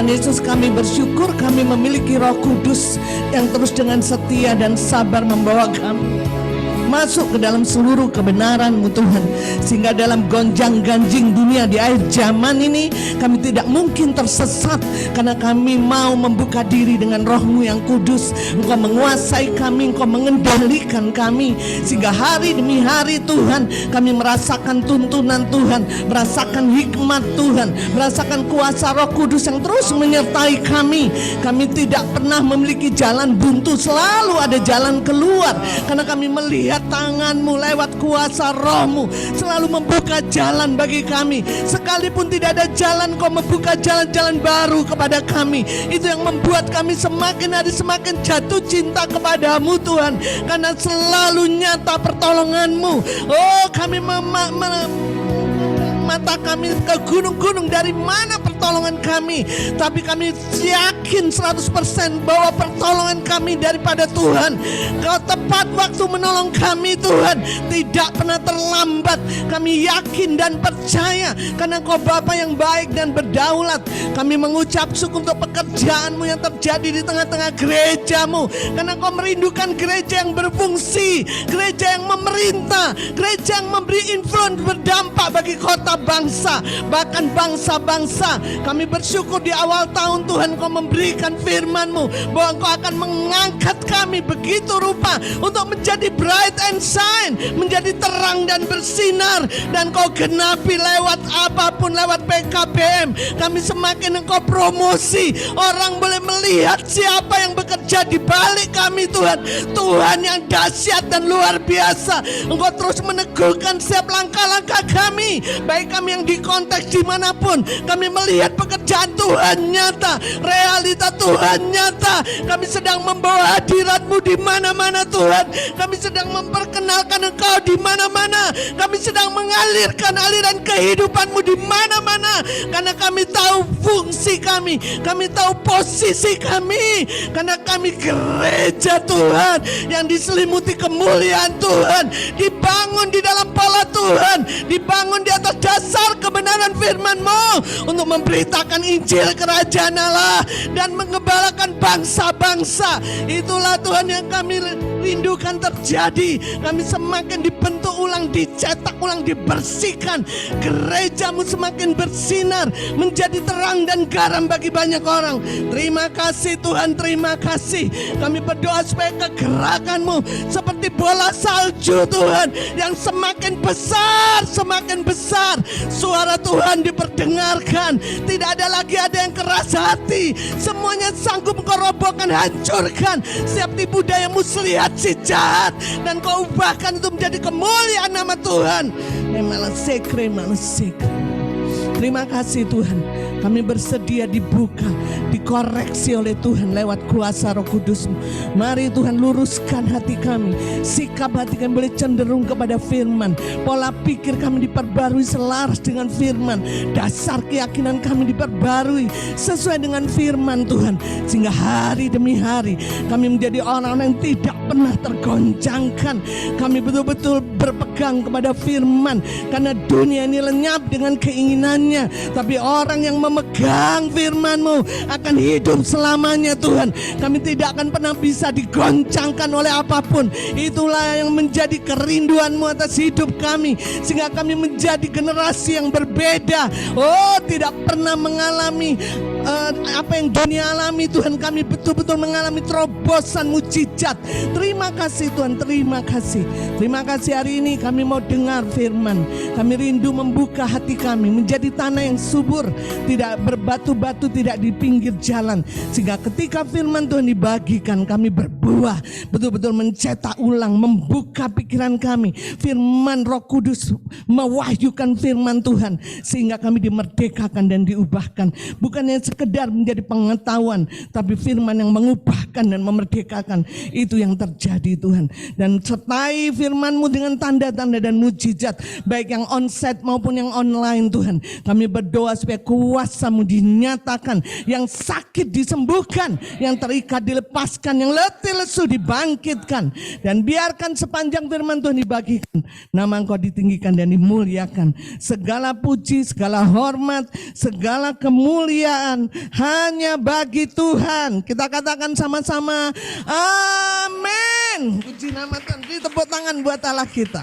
Tuhan Yesus, kami bersyukur kami memiliki Roh Kudus yang terus dengan setia dan sabar membawa kami masuk ke dalam seluruh kebenaran-Mu Tuhan, sehingga dalam gonjang-ganjing dunia di akhir zaman ini kami tidak mungkin tersesat, karena kami mau membuka diri dengan Roh-Mu yang kudus. Engkau menguasai kami, Engkau mengendalikan kami, sehingga hari demi hari Tuhan kami merasakan tuntunan Tuhan, merasakan hikmat Tuhan, merasakan kuasa Roh Kudus yang terus menyertai kami. Kami tidak pernah memiliki jalan buntu, selalu ada jalan keluar, karena kami melihat tangan-Mu lewat kuasa Roh-Mu selalu membuka jalan bagi kami. Sekalipun tidak ada jalan, Kau membuka jalan-jalan baru kepada kami. Itu yang membuat kami semakin hari semakin jatuh cinta kepada-Mu Tuhan, karena selalu nyata pertolongan-Mu. Oh, kami mata kami ke gunung-gunung, dari mana pertolongan kami? Tapi kami yakin 100% bahwa pertolongan kami daripada Tuhan. Kau tepat waktu menolong kami Tuhan, tidak pernah terlambat. Kami yakin dan percaya karena Kau Bapa yang baik dan berdaulat. Kami mengucap syukur untuk pekerjaan-Mu yang terjadi di tengah-tengah gereja-Mu, karena Kau merindukan gereja yang berfungsi, gereja yang memerintah, gereja yang memberi influence, berdampak bagi kota, bangsa, bahkan bangsa-bangsa. Kami bersyukur di awal tahun Tuhan Kau memberikan firman-Mu bahwa Kau akan mengangkat kami begitu rupa untuk menjadi bright and shine, menjadi terang dan bersinar, dan Kau genapi lewat apapun, lewat PKBM. Kami semakin Engkau promosi, orang boleh melihat siapa yang bekerja di balik kami Tuhan. Tuhan yang dahsyat dan luar biasa. Engkau terus meneguhkan setiap langkah-langkah kami, baik kami yang di konteks dimanapun. Kami melihat pekerjaan Tuhan nyata, realita Tuhan nyata. Kami sedang membawa hadirat-Mu di mana-mana Tuhan. Kami sedang memperkenalkan Engkau di mana-mana. Kami sedang mengalirkan aliran kehidupan-Mu di mana-mana, karena kami tahu fungsi kami, kami tahu posisi kami, karena kami gereja Tuhan yang diselimuti kemuliaan Tuhan, dibangun di dalam pola Tuhan, dibangun di atas dasar kebenaran firman-Mu untuk memberitakan Injil Kerajaan Allah dan mengembalakan bangsa-bangsa. Itulah Tuhan yang kami rindukan terjadi. Kami semakin dibentuk ulang, dicetak ulang, dibersihkan. Gereja-Mu semakin bersinar, menjadi terang dan garam bagi banyak orang. Terima kasih Tuhan, terima kasih. Kami berdoa supaya kegerakan-Mu seperti bola salju Tuhan, yang semakin besar, semakin besar. Suara Tuhan diperdengarkan. Tidak ada lagi ada yang keras hati. Semuanya sanggup Kau robohkan, hancurkan setiap tipu daya muslihat si jahat, dan Kau ubahkan itu menjadi kemuliaan nama Tuhan. Terima kasih Tuhan, kami bersedia dibuka, dikoreksi oleh Tuhan lewat kuasa Roh Kudus-Mu. Mari Tuhan luruskan hati kami, sikap hati kami boleh cenderung kepada firman, pola pikir kami diperbarui selaras dengan firman, dasar keyakinan kami diperbarui sesuai dengan firman Tuhan, sehingga hari demi hari kami menjadi orang yang tidak pernah tergoncangkan. Kami betul-betul berpegang kepada firman, karena dunia ini lenyap dengan keinginannya, tapi orang yang memegang firman-Mu akan hidup selamanya Tuhan. Kami tidak akan pernah bisa digoncangkan oleh apapun. Itulah yang menjadi kerinduan-Mu atas hidup kami, sehingga kami menjadi generasi yang berbeda. Oh, tidak pernah mengalami apa yang dunia alami Tuhan. Kami betul-betul mengalami terobosan mujizat. Terima kasih Tuhan, terima kasih. Terima kasih hari ini kami mau dengar firman. Kami rindu membuka hati kami menjadi tanah yang subur, tidak berbatu-batu, tidak di pinggir jalan, sehingga ketika firman Tuhan dibagikan kami berbuah, betul-betul mencetak ulang, membuka pikiran kami. Firman Roh Kudus mewahyukan firman Tuhan, sehingga kami dimerdekakan dan diubahkan. Bukannya sekedar menjadi pengetahuan, tapi firman yang mengubahkan dan memerdekakan. Itu yang terjadi Tuhan. Dan sertai firman-Mu dengan tanda-tanda dan mujizat, baik yang onsite maupun yang online Tuhan. Kami berdoa supaya kuasa-Mu dinyatakan, yang sakit disembuhkan, yang terikat dilepaskan, yang letih lesu dibangkitkan. Dan biarkan sepanjang firman Tuhan dibagikan, nama Engkau ditinggikan dan dimuliakan. Segala puji, segala hormat, segala kemuliaan Tuhan, hanya bagi Tuhan. Kita katakan sama-sama, amin. Puji nama Tuhan. Beri tepuk tangan buat Allah kita.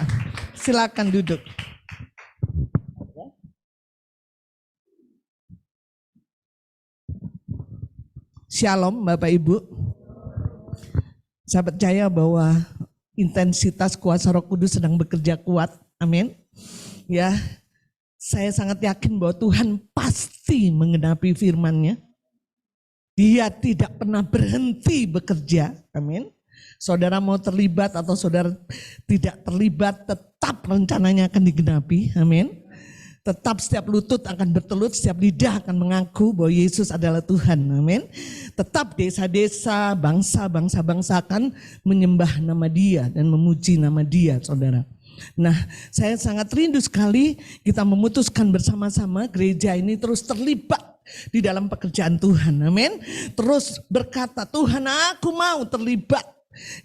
Silakan duduk. Shalom Bapak Ibu. Saya percaya bahwa intensitas kuasa Roh Kudus sedang bekerja kuat. Amin. Ya, saya sangat yakin bahwa Tuhan pasti menggenapi firman-Nya. Dia tidak pernah berhenti bekerja. Amin. Saudara mau terlibat atau saudara tidak terlibat, tetap rencananya akan digenapi. Amin. Tetap setiap lutut akan bertelut, setiap lidah akan mengaku bahwa Yesus adalah Tuhan. Amin. Tetap desa-desa, bangsa akan menyembah nama Dia dan memuji nama Dia, saudara. Nah, saya sangat rindu sekali kita memutuskan bersama-sama gereja ini terus terlibat di dalam pekerjaan Tuhan. Amin. Terus berkata, Tuhan aku mau terlibat.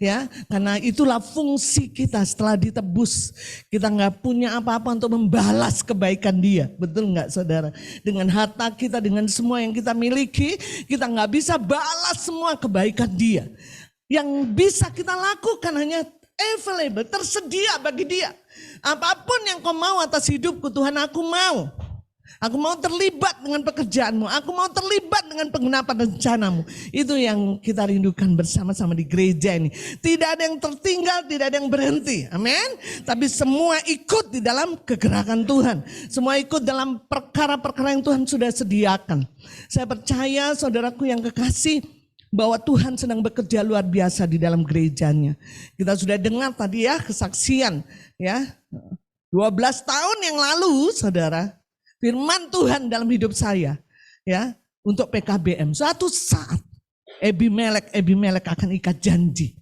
Ya, karena itulah fungsi kita setelah ditebus. Kita nggak punya apa-apa untuk membalas kebaikan Dia. Betul nggak saudara? Dengan harta kita, dengan semua yang kita miliki, kita nggak bisa balas semua kebaikan Dia. Yang bisa kita lakukan hanya available, tersedia bagi Dia. Apapun yang kau mau atas hidupku Tuhan, aku mau. Aku mau terlibat dengan pekerjaanmu. Aku mau terlibat dengan penggenapan rencanamu. Itu yang kita rindukan bersama-sama di gereja ini. Tidak ada yang tertinggal, tidak ada yang berhenti. Amin. Tapi semua ikut di dalam kegerakan Tuhan. Semua ikut dalam perkara-perkara yang Tuhan sudah sediakan. Saya percaya saudaraku yang kekasih, bahwa Tuhan sedang bekerja luar biasa di dalam gerejanya. Kita sudah dengar tadi ya kesaksian ya 12 tahun yang lalu saudara, firman Tuhan dalam hidup saya ya untuk PKBM. Suatu saat Ebimelek akan ikat janji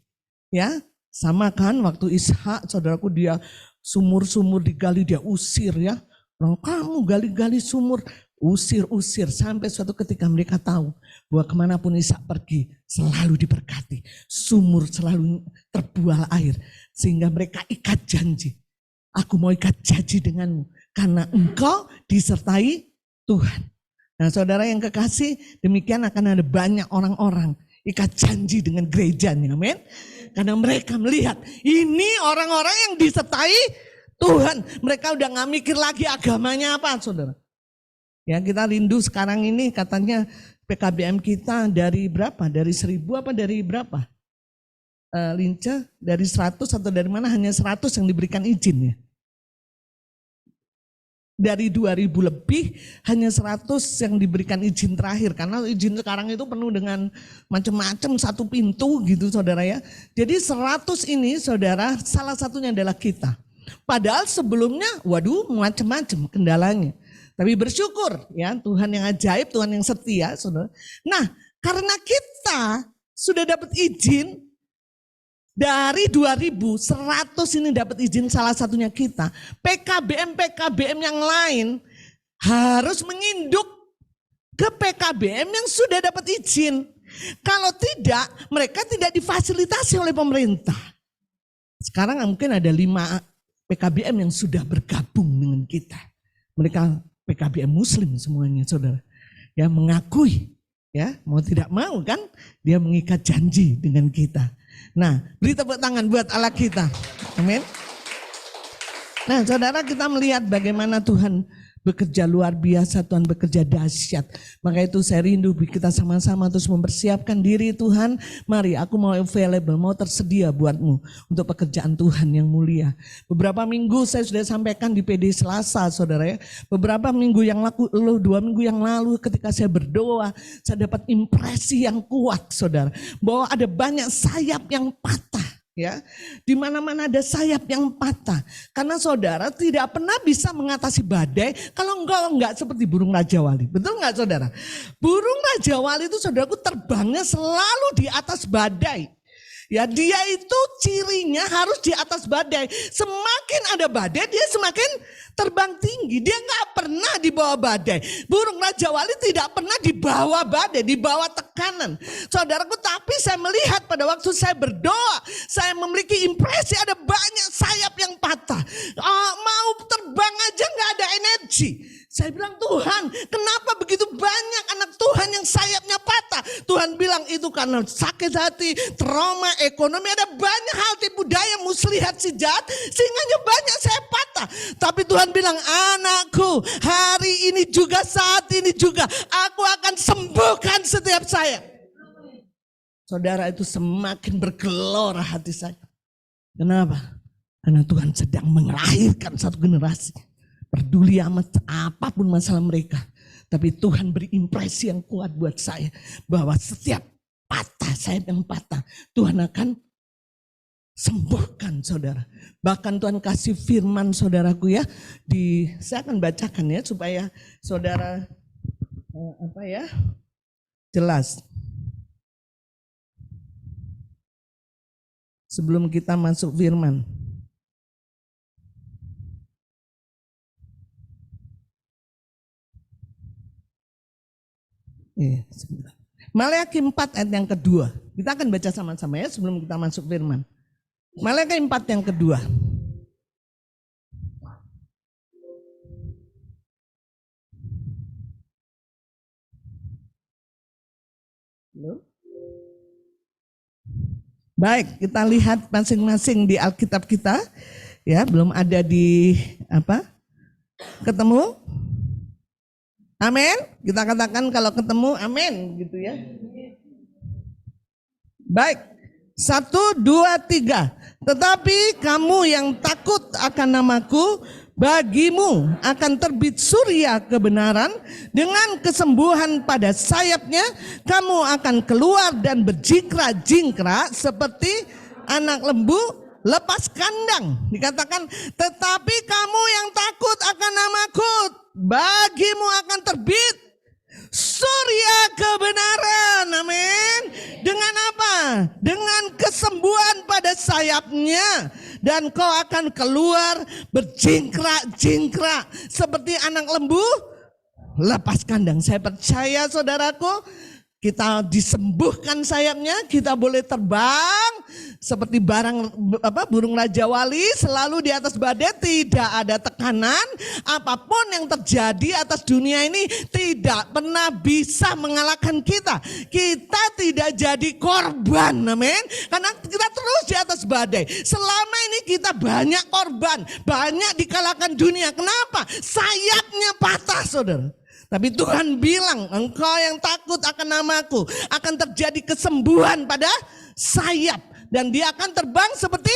ya, sama kan waktu Ishak saudaraku, dia sumur-sumur digali dia usir ya. Kamu gali-gali sumur, usir sampai suatu ketika mereka tahu bahwa kemanapun Ishak pergi selalu diberkati, sumur selalu terbual air, sehingga mereka ikat janji. Aku mau ikat janji denganmu karena engkau disertai Tuhan. Nah saudara yang kekasih, demikian akan ada banyak orang-orang ikat janji dengan gerejanya, amin. Karena mereka melihat ini orang-orang yang disertai Tuhan. Mereka udah gak mikir lagi agamanya apa saudara. Ya kita rindu sekarang ini katanya PKBM kita dari berapa? Dari 1000 apa dari berapa? Linca dari 100 atau dari mana? Hanya 100 yang diberikan izin ya. Dari 2000 lebih hanya 100 yang diberikan izin terakhir. Karena izin sekarang itu penuh dengan macam-macam, satu pintu gitu saudara ya. Jadi 100 ini saudara salah satunya adalah kita. Padahal sebelumnya waduh macam-macam kendalanya. Tapi bersyukur ya Tuhan yang ajaib, Tuhan yang setia saudara. Nah karena kita sudah dapat izin dari 2100 ini dapat izin salah satunya kita. PKBM yang lain harus menginduk ke PKBM yang sudah dapat izin. Kalau tidak mereka tidak difasilitasi oleh pemerintah. Sekarang mungkin ada 5 PKBM yang sudah bergabung dengan kita. Mereka PKBM Muslim semuanya saudara. Ya mengakui ya mau tidak mau kan dia mengikat janji dengan kita. Nah beri tepuk tangan buat Allah kita. Amin. Nah saudara kita melihat bagaimana Tuhan bekerja luar biasa, Tuhan bekerja dahsyat. Maka itu saya rindu kita sama-sama terus mempersiapkan diri Tuhan. Mari aku mau available, mau tersedia buatmu untuk pekerjaan Tuhan yang mulia. Beberapa minggu saya sudah sampaikan di PD Selasa saudara ya. Beberapa minggu yang lalu, 2 minggu yang lalu ketika saya berdoa, saya dapat impresi yang kuat saudara. Bahwa ada banyak sayap yang patah. Ya, di mana-mana ada sayap yang patah. Karena saudara tidak pernah bisa mengatasi badai kalau enggak seperti burung Raja Wali. Betul enggak saudara? Burung Raja Wali itu saudaraku terbangnya selalu di atas badai. Ya dia itu cirinya harus di atas badai. Semakin ada badai dia semakin terbang tinggi. Dia nggak pernah di bawah badai. Burung Raja Wali tidak pernah di bawah badai, di bawah tekanan. Saudaraku, tapi saya melihat pada waktu saya berdoa, saya memiliki impresi ada banyak sayap yang patah. Mau terbang aja nggak ada energi. Saya bilang, Tuhan, kenapa begitu banyak anak Tuhan sayapnya patah. Tuhan bilang itu karena sakit hati, trauma, ekonomi, ada banyak hal tipu daya muslihat si jahat sehingga banyak saya patah. Tapi Tuhan bilang, anakku, hari ini juga, saat ini juga aku akan sembuhkan setiap sayap. Saudara, itu semakin bergelora hati saya. Kenapa? Karena Tuhan sedang melahirkan satu generasi. Peduli amat apapun masalah mereka. Tapi Tuhan beri impresi yang kuat buat saya. Bahwa setiap patah, sayap yang patah, Tuhan akan sembuhkan saudara. Bahkan Tuhan kasih firman saudaraku ya. Saya akan bacakan ya supaya saudara jelas. Sebelum kita masuk firman. Maleakhi 4 ayat yang kedua. Kita akan baca sama-sama ya sebelum kita masuk firman. Maleakhi 4 yang kedua. Baik, kita lihat masing-masing di Alkitab kita. Ya, belum ada di ketemu? Amin. Kita katakan kalau ketemu amin gitu ya. Baik. 1, 2, 3. Tetapi kamu yang takut akan namaku, bagimu akan terbit surya kebenaran, dengan kesembuhan pada sayapnya kamu akan keluar dan berjingkrak-jingkrak seperti anak lembu lepas kandang. Dikatakan, tetapi kamu yang takut akan namaku, bagimu akan terbit surya kebenaran. Amin. Dengan apa? Dengan kesembuhan pada sayapnya. Dan kau akan keluar berjingkrak-jingkrak seperti anak lembu lepas kandang. Saya percaya saudaraku, kita disembuhkan sayapnya, kita boleh terbang seperti burung Raja Wali, selalu di atas badai, tidak ada tekanan. Apapun yang terjadi atas dunia ini tidak pernah bisa mengalahkan kita. Kita tidak jadi korban, amin. Karena kita terus di atas badai. Selama ini kita banyak korban, banyak dikalahkan dunia. Kenapa? Sayapnya patah, saudara. Tapi Tuhan bilang, engkau yang takut akan namaku, akan terjadi kesembuhan pada sayap. Dan dia akan terbang seperti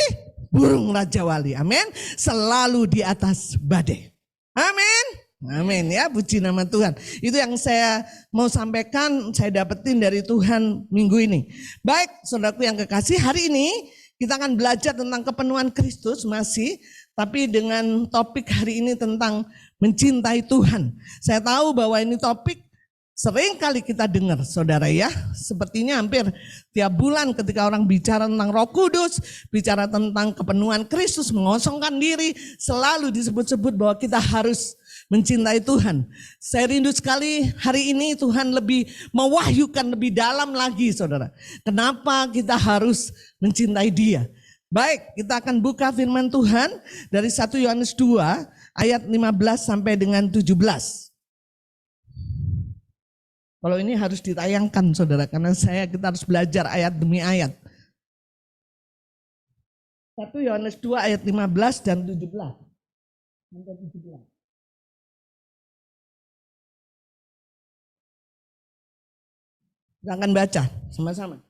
burung Raja Wali. Amin. Selalu di atas badai. Amin. Amin ya, puji nama Tuhan. Itu yang saya mau sampaikan, saya dapetin dari Tuhan minggu ini. Baik, saudaraku yang kekasih, hari ini kita akan belajar tentang kepenuhan Kristus masih. Tapi dengan topik hari ini tentang mencintai Tuhan. Saya tahu bahwa ini topik sering kali kita dengar saudara ya. Sepertinya hampir tiap bulan ketika orang bicara tentang Roh Kudus, bicara tentang kepenuhan Kristus, mengosongkan diri, selalu disebut-sebut bahwa kita harus mencintai Tuhan. Saya rindu sekali hari ini Tuhan lebih mewahyukan lebih dalam lagi saudara. Kenapa kita harus mencintai Dia. Baik, kita akan buka firman Tuhan dari 1 Yohanes 2 ayat 15 sampai dengan 17. Kalau ini harus ditayangkan saudara, karena kita harus belajar ayat demi ayat. 1 Yohanes 2 ayat 15 dan 17. Sampai 17. Kita akan baca sama-sama.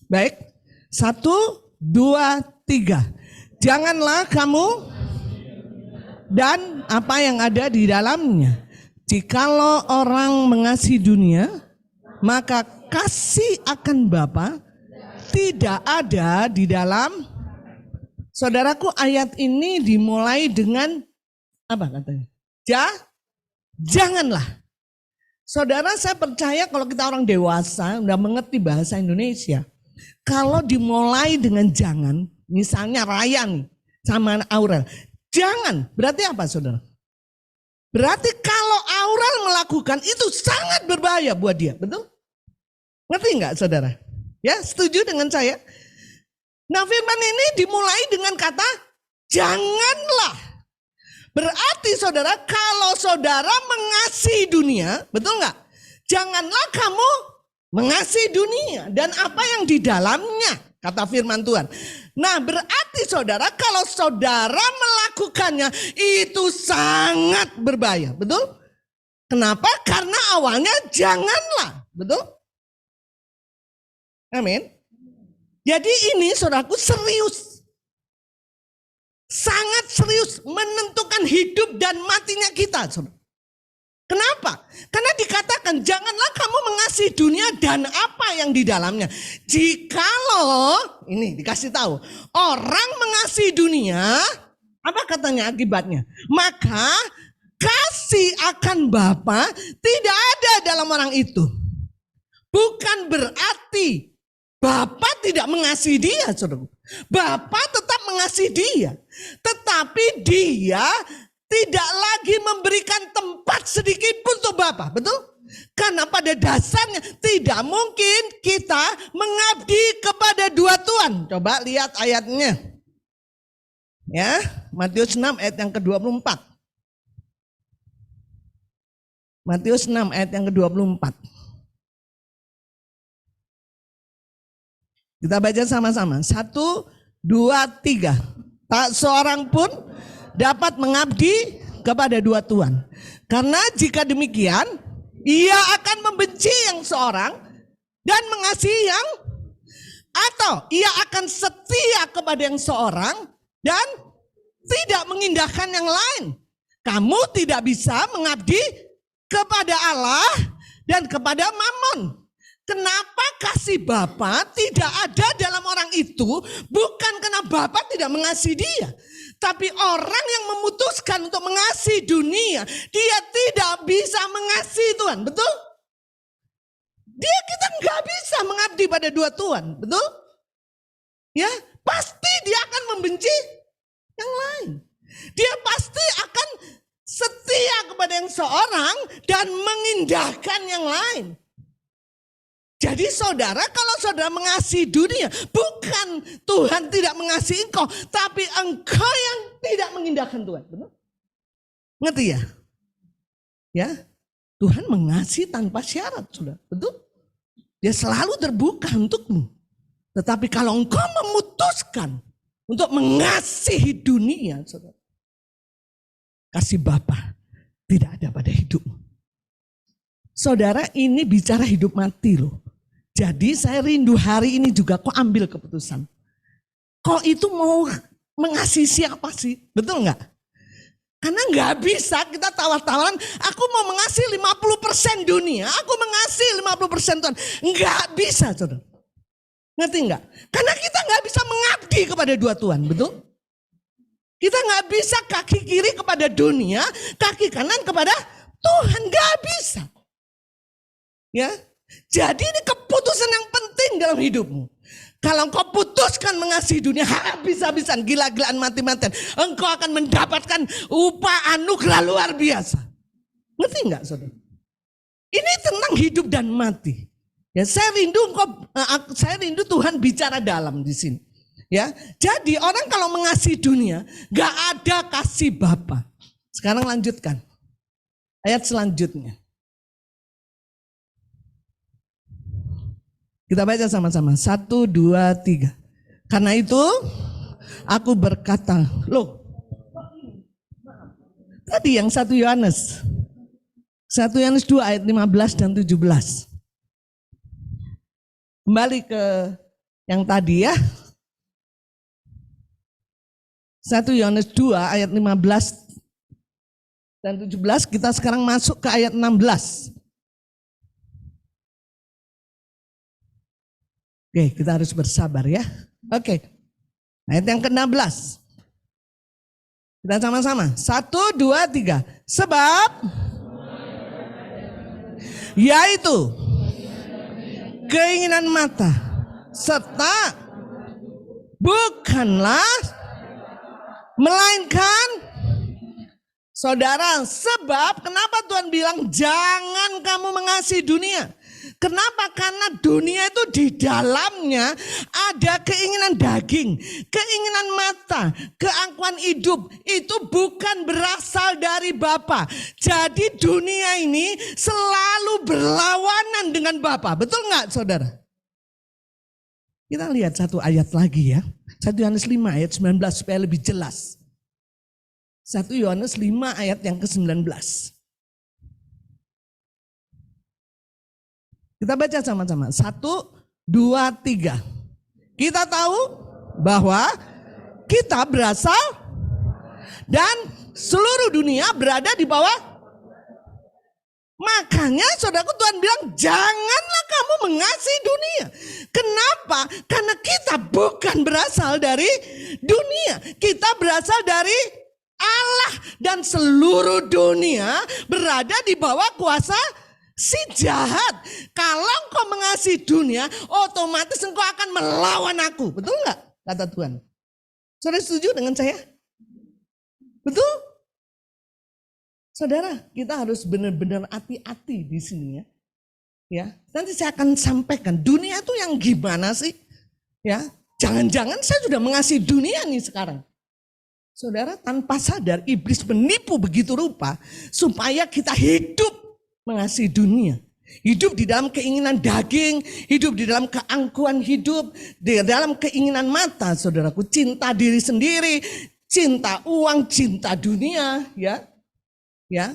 Baik, 1, 2, 3. Janganlah kamu dan apa yang ada di dalamnya. Jikalau orang mengasihi dunia, maka kasih akan Bapa tidak ada di dalam. Saudaraku, ayat ini dimulai dengan apa katanya? Janganlah. Saudara, saya percaya kalau kita orang dewasa udah mengerti bahasa Indonesia. Kalau dimulai dengan jangan, misalnya Raya nih sama Aurel, jangan, berarti apa saudara? Berarti kalau Aurel melakukan itu sangat berbahaya buat dia, betul? Ngerti nggak saudara? Ya, setuju dengan saya? Nah, firman ini dimulai dengan kata janganlah. Berarti saudara, kalau saudara mengasihi dunia, betul nggak? Janganlah kamu mengasihi dunia dan apa yang di dalamnya, kata firman Tuhan. Nah, berarti saudara, kalau saudara melakukannya itu sangat berbahaya, betul? Kenapa? Karena awalnya janganlah, betul? Amin. Jadi ini saudaraku serius. Sangat serius menentukan hidup dan matinya kita, saudara. Kenapa? Karena dikatakan janganlah kamu mengasihi dunia dan apa yang di dalamnya. Jikalau, ini dikasih tahu, orang mengasihi dunia, apa katanya akibatnya? Maka kasih akan Bapa tidak ada dalam orang itu. Bukan berarti Bapa tidak mengasihi dia, saudara. Bapa tetap mengasihi dia. Tetapi dia tidak lagi memberikan tempat sedikit pun untuk Bapa, betul? Karena pada dasarnya tidak mungkin kita mengabdi kepada dua Tuhan. Coba lihat ayatnya. Ya, Matius 6 ayat yang ke-24. Matius 6 ayat yang ke-24. Kita baca sama-sama. 1, 2, 3. Tak seorang pun dapat mengabdi kepada dua Tuhan. Karena jika demikian, ia akan membenci yang seorang dan mengasihi yang, atau ia akan setia kepada yang seorang dan tidak mengindahkan yang lain. Kamu tidak bisa mengabdi kepada Allah dan kepada Mammon. Kenapa kasih Bapa tidak ada dalam orang itu? Bukan karena Bapa tidak mengasihi dia. Tapi orang yang memutuskan untuk mengasihi dunia, dia tidak bisa mengasihi Tuhan, betul? Kita nggak bisa mengabdi pada dua Tuhan, betul? Ya, pasti dia akan membenci yang lain. Dia pasti akan setia kepada yang seorang dan mengindahkan yang lain. Jadi saudara, kalau saudara mengasihi dunia, bukan Tuhan tidak mengasihi engkau, tapi engkau yang tidak mengindahkan Tuhan. Benar? Ngerti ya? Ya, Tuhan mengasihi tanpa syarat, saudara. Betul? Dia selalu terbuka untukmu. Tetapi kalau engkau memutuskan untuk mengasihi dunia, saudara, kasih Bapa tidak ada pada hidupmu. Saudara, ini bicara hidup mati loh. Jadi saya rindu hari ini juga kok ambil keputusan. Kok itu mau mengasihi siapa sih? Betul nggak? Karena nggak bisa kita tawar-tawaran, aku mau mengasihi 50% dunia, aku mengasihi 50% Tuhan. Nggak bisa, saudara. Ngerti nggak? Karena kita nggak bisa mengabdi kepada dua Tuhan, betul? Kita nggak bisa kaki kiri kepada dunia, kaki kanan kepada Tuhan, nggak bisa. Ya, jadi ini keputusan yang penting dalam hidupmu. Kalau engkau putuskan mengasihi dunia habis-habisan, gila-gilaan, mati-matian, engkau akan mendapatkan upah anugerah luar biasa. Ngerti enggak, saudara? Ini tentang hidup dan mati. Ya, saya rindu Tuhan bicara dalam di sini. Ya, jadi orang kalau mengasihi dunia, nggak ada kasih Bapa. Sekarang lanjutkan ayat selanjutnya. Kita baca sama-sama. 1, 2, 3. Karena itu aku berkata, loh. Tadi yang 1 Yohanes. 1 Yohanes 2 ayat 15 dan 17. Kembali ke yang tadi ya. 1 Yohanes 2 ayat 15 dan 17. Kita sekarang masuk ke ayat 16. Oke, kita harus bersabar ya. Oke, ayat yang ke-16. Kita sama-sama. 1, 2, 3. Sebab, yaitu keinginan mata, serta bukanlah, melainkan, saudara, sebab kenapa Tuhan bilang jangan kamu mengasihi dunia. Kenapa? Karena dunia itu di dalamnya ada keinginan daging, keinginan mata, keangkuhan hidup. Itu bukan berasal dari Bapa. Jadi dunia ini selalu berlawanan dengan Bapa. Betul nggak, saudara? Kita lihat satu ayat lagi ya. 1 Yohanes 5 ayat 19 supaya lebih jelas. 1 Yohanes 5 ayat yang ke-19. Kita baca sama-sama. 1, 2, 3. Kita tahu bahwa kita berasal dan seluruh dunia berada di bawah. Makanya saudaraku, Tuhan bilang janganlah kamu mengasihi dunia. Kenapa? Karena kita bukan berasal dari dunia. Kita berasal dari Allah. Dan seluruh dunia berada di bawah kuasa si jahat. Kalau engkau mengasihi dunia, otomatis engkau akan melawan aku. Betul nggak? Kata Tuhan. Saudara setuju dengan saya? Betul? Saudara, kita harus benar-benar hati-hati di sini ya. Ya, nanti saya akan sampaikan dunia itu yang gimana sih? Ya, jangan-jangan saya sudah mengasihi dunia nih sekarang. Saudara, tanpa sadar iblis menipu begitu rupa supaya kita hidup mengasihi dunia. Hidup di dalam keinginan daging, hidup di dalam keangkuhan hidup, di dalam keinginan mata, saudaraku, cinta diri sendiri, cinta uang, cinta dunia, ya. Ya,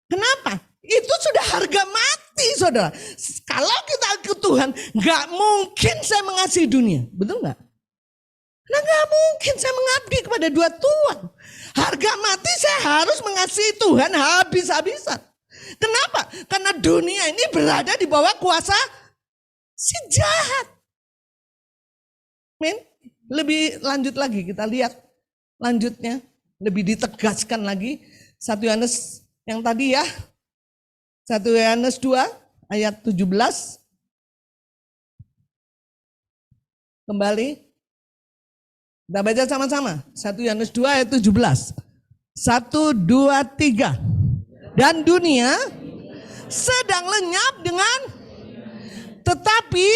kenapa? Itu sudah harga mati, saudara. Kalau kita ke Tuhan, nggak mungkin saya mengasihi dunia, betul nggak? Nah, nggak mungkin saya mengabdi kepada dua Tuhan. Harga mati saya harus mengasihi Tuhan habis-habisan. Kenapa? Karena dunia ini berada di bawah kuasa si jahat. Men, lebih lanjut lagi kita lihat lanjutnya, lebih ditegaskan lagi. 1 Yohanes yang tadi ya. 1 Yohanes 2 ayat 17. Kembali. Kita baca sama-sama. 1 Yohanes 2 ayat 17. 1, 2, 3. Dan dunia sedang lenyap dengan, tetapi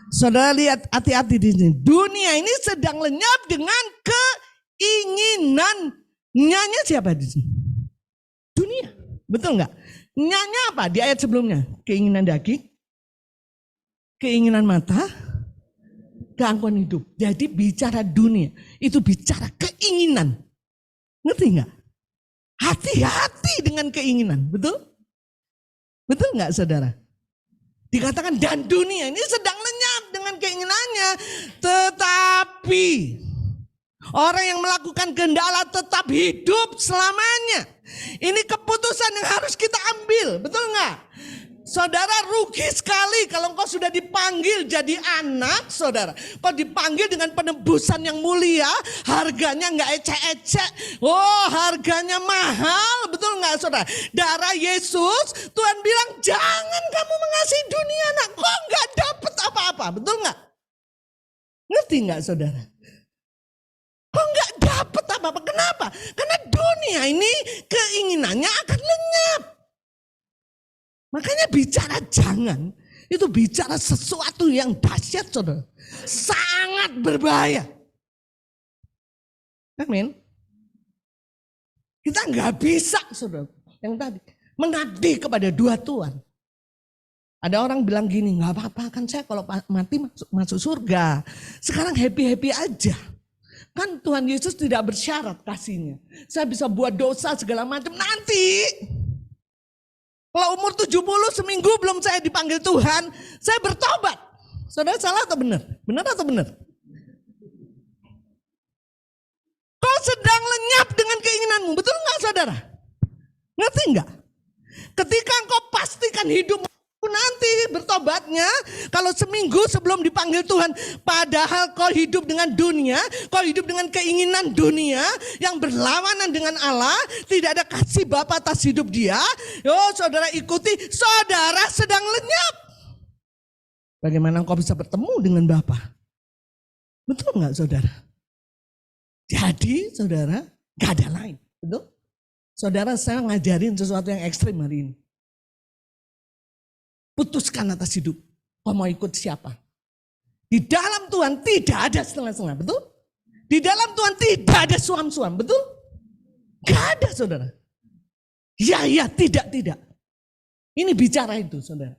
saudara lihat hati-hati di sini. Dunia ini sedang lenyap dengan keinginan. Nyanya siapa di sini? Dunia. Betul nggak? Nyanya apa di ayat sebelumnya? Keinginan daging, keinginan mata, keangkuhan hidup. Jadi bicara dunia itu bicara keinginan. Ngerti nggak? Hati-hati dengan keinginan. Betul? Betul nggak, saudara? Dikatakan dan dunia ini sedang lenyap dengan keinginannya. Tetapi orang yang melakukan kehendak Allah tetap hidup selamanya. Ini keputusan yang harus kita ambil. Betul nggak? Saudara, rugi sekali kalau engkau sudah dipanggil jadi anak, saudara. Kau dipanggil dengan penebusan yang mulia, harganya nggak ecek-ecek. Oh, harganya mahal, betul nggak, saudara? Darah Yesus, Tuhan bilang jangan kamu mengasihi dunia, anak. Kau nggak dapat apa-apa, betul nggak? Ngerti nggak, saudara? Kau nggak dapat apa-apa. Kenapa? Karena dunia ini keinginannya akan lenyap. Makanya bicara jangan, itu bicara sesuatu yang dahsyat, saudara. Sangat berbahaya. Amin. Kita nggak bisa, saudara, yang tadi, mengabdi kepada dua Tuhan. Ada orang bilang gini, nggak apa-apa kan saya kalau mati masuk surga. Sekarang happy-happy aja. Kan Tuhan Yesus tidak bersyarat kasihnya. Saya bisa buat dosa segala macam nanti. Kalau umur 70 seminggu belum saya dipanggil Tuhan, saya bertobat. Saudara salah atau benar? Benar atau benar? Kau sedang lenyap dengan keinginanmu, betul nggak, saudara? Ngerti nggak? Ketika engkau pastikan hidupmu nanti bertobatnya, kalau seminggu sebelum dipanggil Tuhan, padahal kau hidup dengan dunia, kau hidup dengan keinginan dunia yang berlawanan dengan Allah, tidak ada kasih Bapa atas hidup dia. Yo, saudara ikuti, saudara sedang lenyap. Bagaimana kau bisa bertemu dengan Bapa? Betul nggak, saudara? Jadi, saudara, gak ada lain, betul? Saudara, saya ngajarin sesuatu yang ekstrim hari ini. Putuskan atas hidup. Kau mau ikut siapa? Di dalam Tuhan tidak ada setengah-setengah, betul? Di dalam Tuhan tidak ada suam-suam, betul? Gak ada, saudara. Ya, tidak. Ini bicara itu, saudara.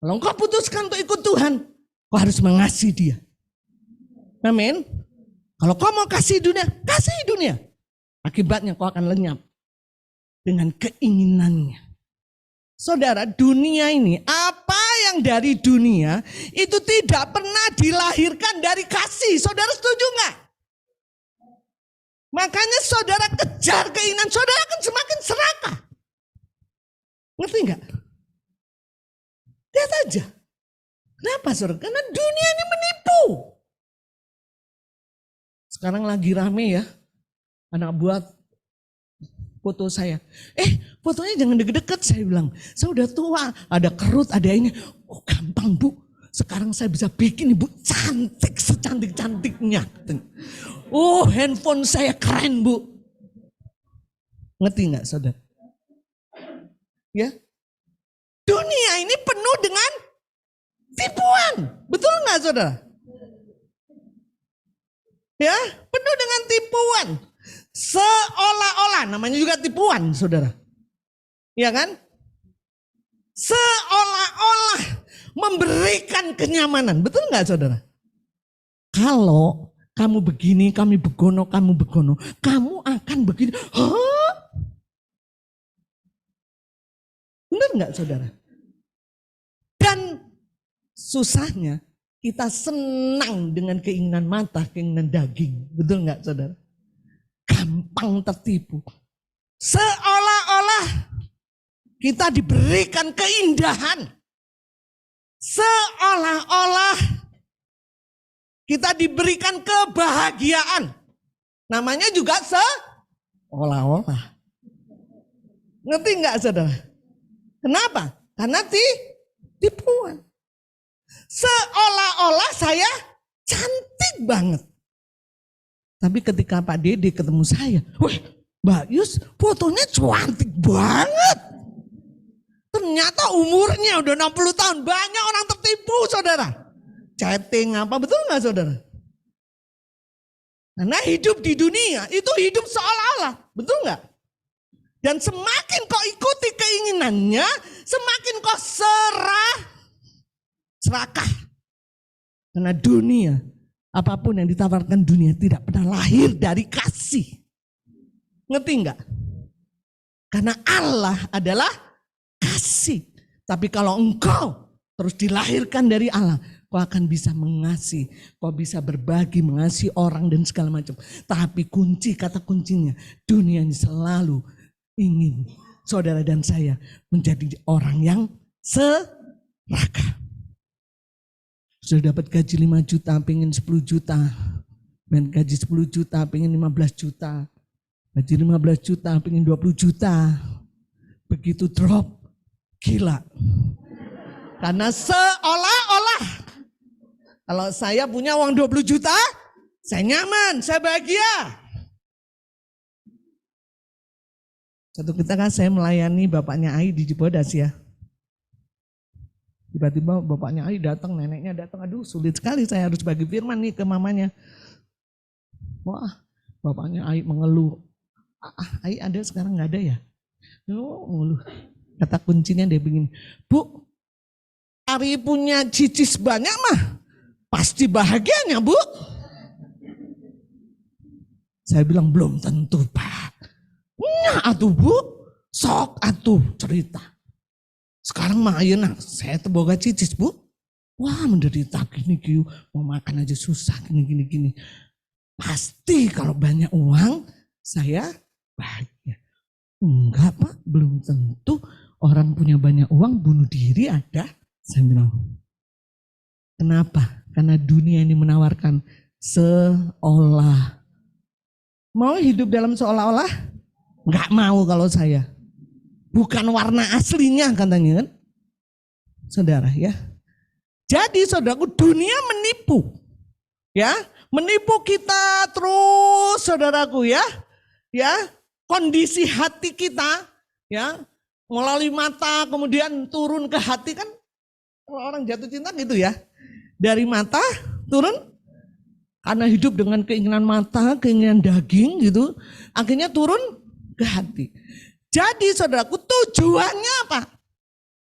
Kalau engkau putuskan untuk ikut Tuhan, kau harus mengasihi Dia. Amin. Kalau kau mau kasih dunia. Akibatnya kau akan lenyap dengan keinginannya. Saudara, dunia ini, apa yang dari dunia itu tidak pernah dilahirkan dari kasih. Saudara setuju nggak? Makanya saudara kejar keinginan, saudara akan semakin serakah. Ngerti nggak? Lihat aja. Kenapa saudara? Karena dunia ini menipu. Sekarang lagi rame ya, anak buat foto saya. Fotonya jangan deket-deket, saya bilang. Saya udah tua, ada kerut, ada ini. Oh gampang Bu, sekarang saya bisa bikin Ibu cantik secantik-cantiknya. Oh handphone saya keren Bu. Ngerti gak saudara? Ya, dunia ini penuh dengan tipuan. Betul gak saudara? Ya, penuh dengan tipuan. Seolah-olah, namanya juga tipuan saudara. Ya kan? Seolah-olah memberikan kenyamanan. Betul nggak saudara? Kalau kamu begini, kamu begono, kamu akan begini. Hah? Benar nggak saudara? Dan susahnya kita senang dengan keinginan mata, keinginan daging. Betul nggak saudara? Gampang tertipu. Seolah-olah kita diberikan keindahan. Seolah-olah kita diberikan kebahagiaan. Namanya juga seolah-olah. Ngerti nggak saudara? Kenapa? Karena tipuan. Seolah-olah saya cantik banget. Tapi ketika Pak Dede ketemu saya, wih Mbak Yus fotonya cantik banget. Ternyata umurnya udah 60 tahun. Banyak orang tertipu saudara. Chatting apa, betul gak saudara? Karena hidup di dunia itu hidup seolah-olah. Betul gak? Dan semakin kau ikuti keinginannya, semakin kau serakah. Karena dunia, apapun yang ditawarkan dunia tidak pernah lahir dari kasih. Ngerti enggak? Karena Allah adalah kasih. Tapi kalau engkau terus dilahirkan dari Allah, kau akan bisa mengasihi, kau bisa berbagi, mengasihi orang dan segala macam. Tapi kata kuncinya, dunia ini selalu ingin saudara dan saya menjadi orang yang serakah. Sudah dapat gaji 5 juta, pengen 10 juta. Dan gaji 10 juta, pengen 15 juta. Gaji 15 juta, pengen 20 juta. Begitu drop, gila. Karena seolah-olah, kalau saya punya uang 20 juta, saya nyaman, saya bahagia. Satu ketika kan saya melayani bapaknya Ai di Cibodas ya. Tiba-tiba bapaknya Ai datang, neneknya datang. Aduh sulit sekali, saya harus bagi firman nih ke mamanya. Wah, bapaknya Ai mengeluh. Ai ada sekarang nggak ada ya? Mengeluh. Kata kuncinya dia begini, Bu, Ari punya cicis banyak mah, pasti bahagianya Bu. Saya bilang belum tentu Pak. Nya atuh Bu, sok atuh cerita. Sekarang mah ayeuna saya teboga cicis Bu. Wah menderita gini, mau makan aja susah gini. Pasti kalau banyak uang saya bahagia. Enggak Pak, belum tentu orang punya banyak uang bunuh diri ada. Saya bilang, kenapa? Karena dunia ini menawarkan seolah. Mau hidup dalam seolah-olah? Enggak mau kalau saya. Bukan warna aslinya katanya kan. Saudara ya. Jadi saudaraku, dunia menipu. Ya, menipu kita terus saudaraku ya. Ya, kondisi hati kita, ya, melalui mata kemudian turun ke hati kan, kalau orang jatuh cinta gitu ya, dari mata turun karena hidup dengan keinginan mata, keinginan daging gitu, akhirnya turun ke hati. Jadi saudaraku, tujuannya apa?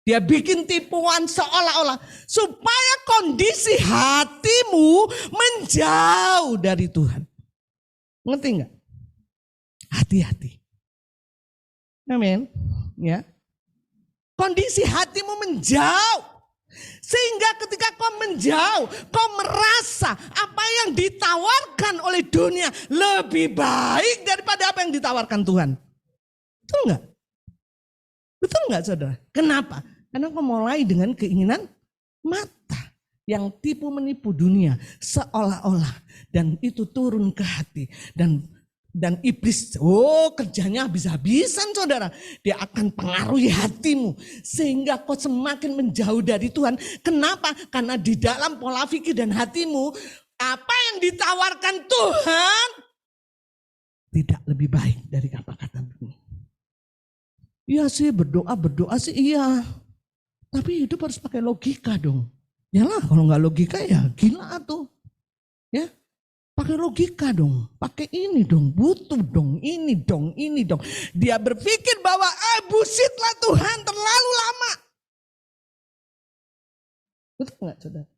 Dia bikin tipuan seolah-olah supaya kondisi hatimu menjauh dari Tuhan. Ngerti enggak? Hati-hati. Amin. Ya. Kondisi hatimu menjauh. Sehingga ketika kau menjauh, kau merasa apa yang ditawarkan oleh dunia lebih baik daripada apa yang ditawarkan Tuhan. Betul enggak? Betul enggak saudara? Kenapa? Karena kau mulai dengan keinginan mata yang tipu menipu dunia seolah-olah, dan itu turun ke hati, dan iblis kerjanya habis-habisan saudara. Dia akan pengaruhi hatimu sehingga kau semakin menjauh dari Tuhan. Kenapa? Karena di dalam pola pikir dan hatimu apa yang ditawarkan Tuhan tidak lebih baik dari kata-kata dunia. Iya sih, berdoa sih iya. Tapi hidup harus pakai logika dong. Yalah, kalau nggak logika ya gila tuh. Ya, pakai logika dong. Pakai ini dong, butuh dong, ini dong. Dia berpikir bahwa bullshit lah Tuhan, terlalu lama. Betul nggak saudara?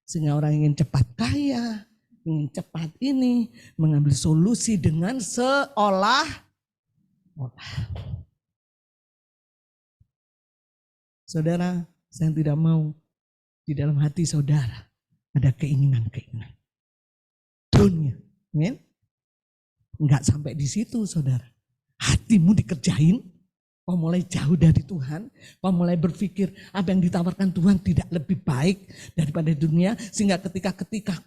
Sehingga orang ingin cepat kaya, ingin cepat ini, mengambil solusi dengan seolah-olah. Saudara, saya tidak mau di dalam hati saudara ada keinginan-keinginan dunia. Amin. Enggak sampai di situ saudara. Hatimu dikerjain, kau mulai jauh dari Tuhan, kau mulai berpikir apa yang ditawarkan Tuhan tidak lebih baik daripada dunia. Sehingga ketika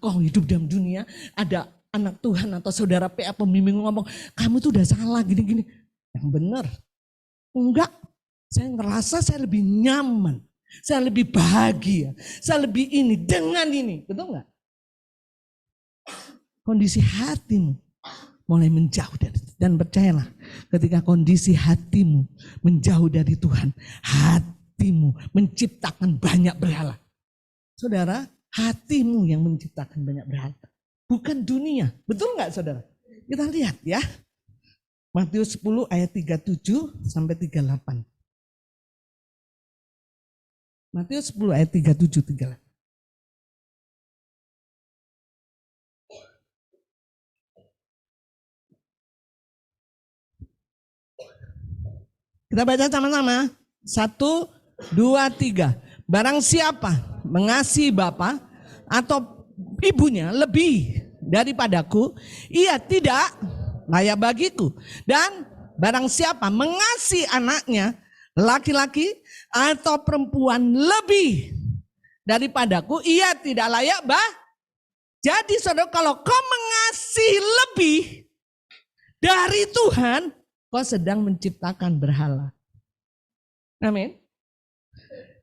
kau hidup dalam dunia, ada anak Tuhan atau saudara PA pembimbing ngomong, kamu tuh udah salah gini-gini. Yang benar. Enggak. Saya ngerasa saya lebih nyaman, saya lebih bahagia, saya lebih ini dengan ini, betul nggak? Kondisi hatimu mulai menjauh dari Tuhan. Dan percayalah, ketika kondisi hatimu menjauh dari Tuhan, hatimu menciptakan banyak berhala. Saudara, hatimu yang menciptakan banyak berhala, bukan dunia, betul nggak saudara? Kita lihat ya, Matius 10 ayat 37 sampai 38. Matius 10 ayat 37-38. Kita baca sama-sama. 1, 2, 3. Barang siapa mengasihi bapa atau ibunya lebih daripadaku, ia tidak layak bagiku. Dan barang siapa mengasihi anaknya, laki-laki atau perempuan lebih daripadaku, ia tidak layak Jadi saudara, kalau kau mengasihi lebih dari Tuhan, kau sedang menciptakan berhala. Amin.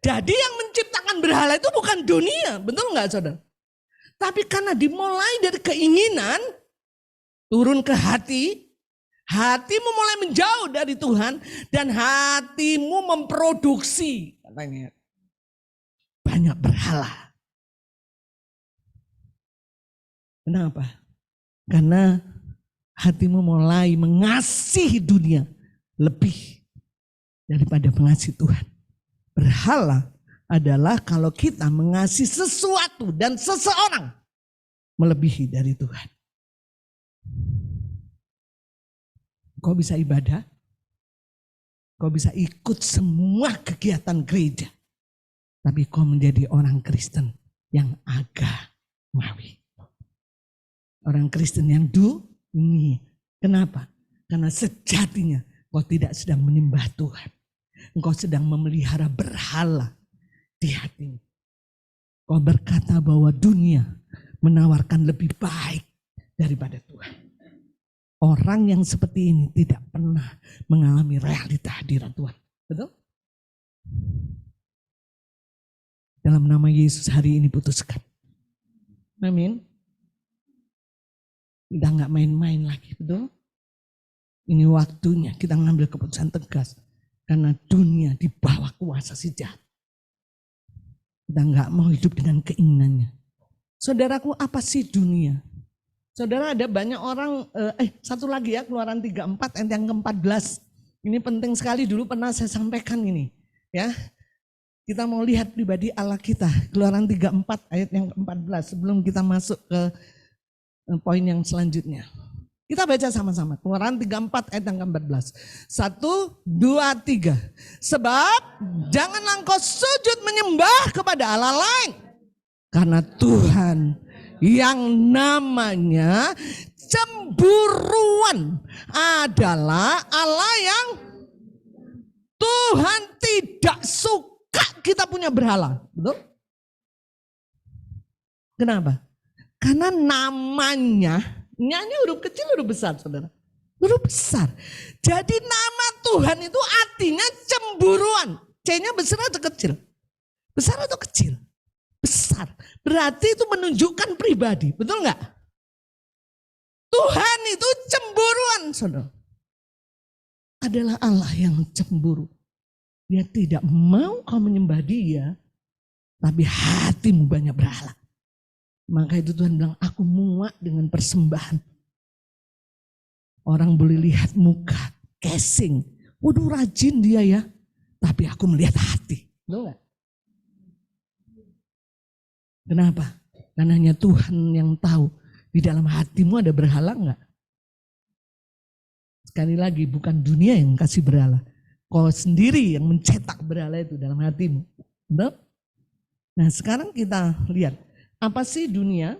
Jadi yang menciptakan berhala itu bukan dunia, betul nggak saudara? Tapi karena dimulai dari keinginan, turun ke hati, hatimu mulai menjauh dari Tuhan dan hatimu memproduksi katanya banyak berhala. Kenapa? Karena hatimu mulai mengasihi dunia lebih daripada mengasihi Tuhan. Berhala adalah kalau kita mengasihi sesuatu dan seseorang melebihi dari Tuhan. Kau bisa ibadah, kau bisa ikut semua kegiatan gereja, tapi kau menjadi orang Kristen yang agamawi. Orang Kristen yang dunia. Kenapa? Karena sejatinya kau tidak sedang menyembah Tuhan. Engkau sedang memelihara berhala di hatimu. Kau berkata bahwa dunia menawarkan lebih baik daripada Tuhan. Orang yang seperti ini tidak pernah mengalami realita hadirat Tuhan. Betul? Dalam nama Yesus hari ini putuskan. Amin. Kita nggak main-main lagi, betul? Ini waktunya kita mengambil keputusan tegas. Karena dunia di bawah kuasa si jahat. Kita nggak mau hidup dengan keinginannya. Saudaraku, apa sih dunia? Saudara, ada banyak orang, satu lagi ya, Keluaran 34 ayat yang ke-14. Ini penting sekali, dulu pernah saya sampaikan ini. Ya, kita mau lihat pribadi Allah kita. Keluaran 34 ayat yang ke-14 sebelum kita masuk ke poin yang selanjutnya. Kita baca sama-sama. Keluaran 34 ayat yang ke-14. 1, 2, 3. Sebab janganlah engkau sujud menyembah kepada Allah lain. Karena Tuhan yang namanya cemburuan adalah Allah yang Tuhan tidak suka kita punya berhala. Betul? Kenapa? Karena namanya, nyanya huruf kecil huruf besar, saudara. Huruf besar. Jadi nama Tuhan itu artinya cemburuan. C-nya besar atau kecil? Besar atau kecil? Besar. Berarti itu menunjukkan pribadi. Betul nggak? Tuhan itu cemburuan, saudara. Adalah Allah yang cemburu. Dia tidak mau kau menyembah dia, tapi hatimu banyak berhala. Maka itu Tuhan bilang, aku muak dengan persembahan. Orang boleh lihat muka, casing. Waduh, rajin dia ya. Tapi aku melihat hati. Betul gak? Kenapa? Karena hanya Tuhan yang tahu. Di dalam hatimu ada berhala enggak? Sekali lagi, bukan dunia yang kasih berhala. Kau sendiri yang mencetak berhala itu dalam hatimu. Betul? Nah, sekarang kita lihat. Apa sih dunia?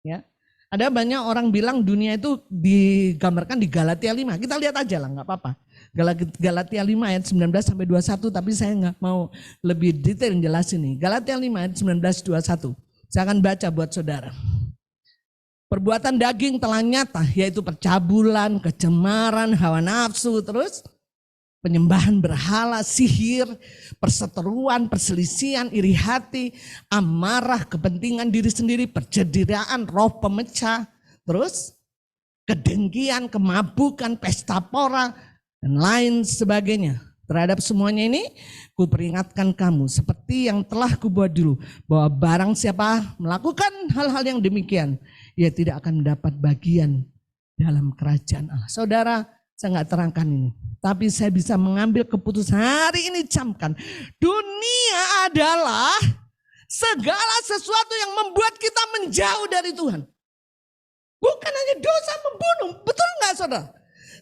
Ya, ada banyak orang bilang dunia itu digambarkan di Galatia 5. Kita lihat aja lah, nggak apa-apa. Galatia 5 ayat 19 sampai 21, tapi saya nggak mau lebih detail jelas ini. Galatia 5 ayat 19-21. Saya akan baca buat saudara. Perbuatan daging telah nyata, yaitu percabulan, kecemaran, hawa nafsu, terus penyembahan berhala, sihir, perseteruan, perselisihan, iri hati, amarah, kepentingan diri sendiri, percederaan, roh pemecah, terus kedengkian, kemabukan, pesta pora, dan lain sebagainya. Terhadap semuanya ini, kuperingatkan kamu seperti yang telah kubuat dulu, bahwa barang siapa melakukan hal-hal yang demikian, ia tidak akan mendapat bagian dalam kerajaan Allah. Saudara, saya nggak terangkan ini. Tapi saya bisa mengambil keputusan hari ini camkan. Dunia adalah segala sesuatu yang membuat kita menjauh dari Tuhan. Bukan hanya dosa membunuh. Betul nggak saudara?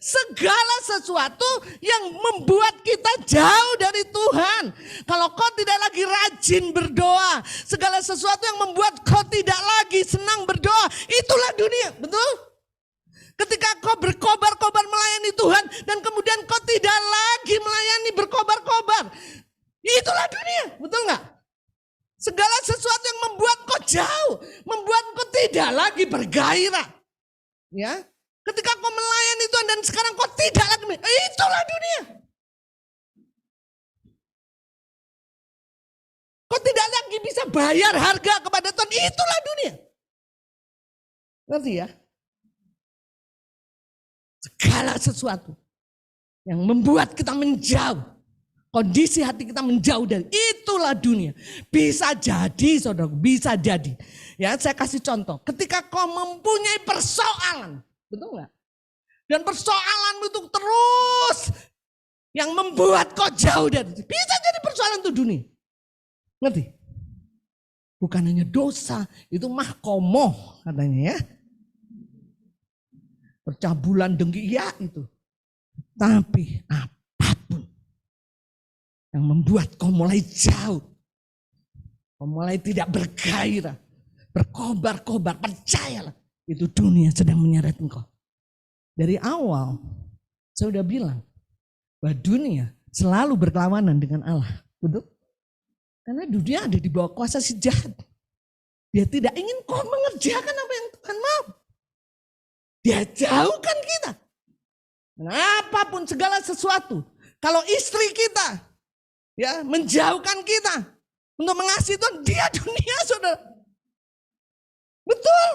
Segala sesuatu yang membuat kita jauh dari Tuhan. Kalau kau tidak lagi rajin berdoa. Segala sesuatu yang membuat kau tidak lagi senang berdoa. Itulah dunia. Betul? Ketika kau berkobar-kobar melayani Tuhan dan kemudian kau tidak lagi melayani berkobar-kobar. Itulah dunia, betul nggak? Segala sesuatu yang membuat kau jauh, membuat kau tidak lagi bergairah. Ya, ketika kau melayani Tuhan dan sekarang kau tidak lagi, itulah dunia. Kau tidak lagi bisa bayar harga kepada Tuhan, itulah dunia. Ngerti ya? Segala sesuatu yang membuat kita menjauh, kondisi hati kita menjauh dari itulah dunia. Bisa jadi saudara, bisa jadi. Ya, saya kasih contoh. Ketika kau mempunyai persoalan, betul nggak? Dan persoalan itu terus yang membuat kau jauh dari, bisa jadi persoalan itu dunia. Ngerti? Bukan hanya dosa, itu mahkomoh katanya ya. Percabulan, dengki, ya itu. Tapi apapun yang membuat kau mulai jauh, kau mulai tidak bergairah, berkobar-kobar, percayalah. Itu dunia sedang menyeret engkau. Dari awal, saya sudah bilang, bahwa dunia selalu berlawanan dengan Allah. Betul? Karena dunia ada di bawah kuasa si jahat. Dia tidak ingin kau mengerjakan apa yang Tuhan mau. Dia jauhkan kita. Dan apapun segala sesuatu. Kalau istri kita ya menjauhkan kita untuk mengasihi Tuhan, dia dunia saudara. Betul.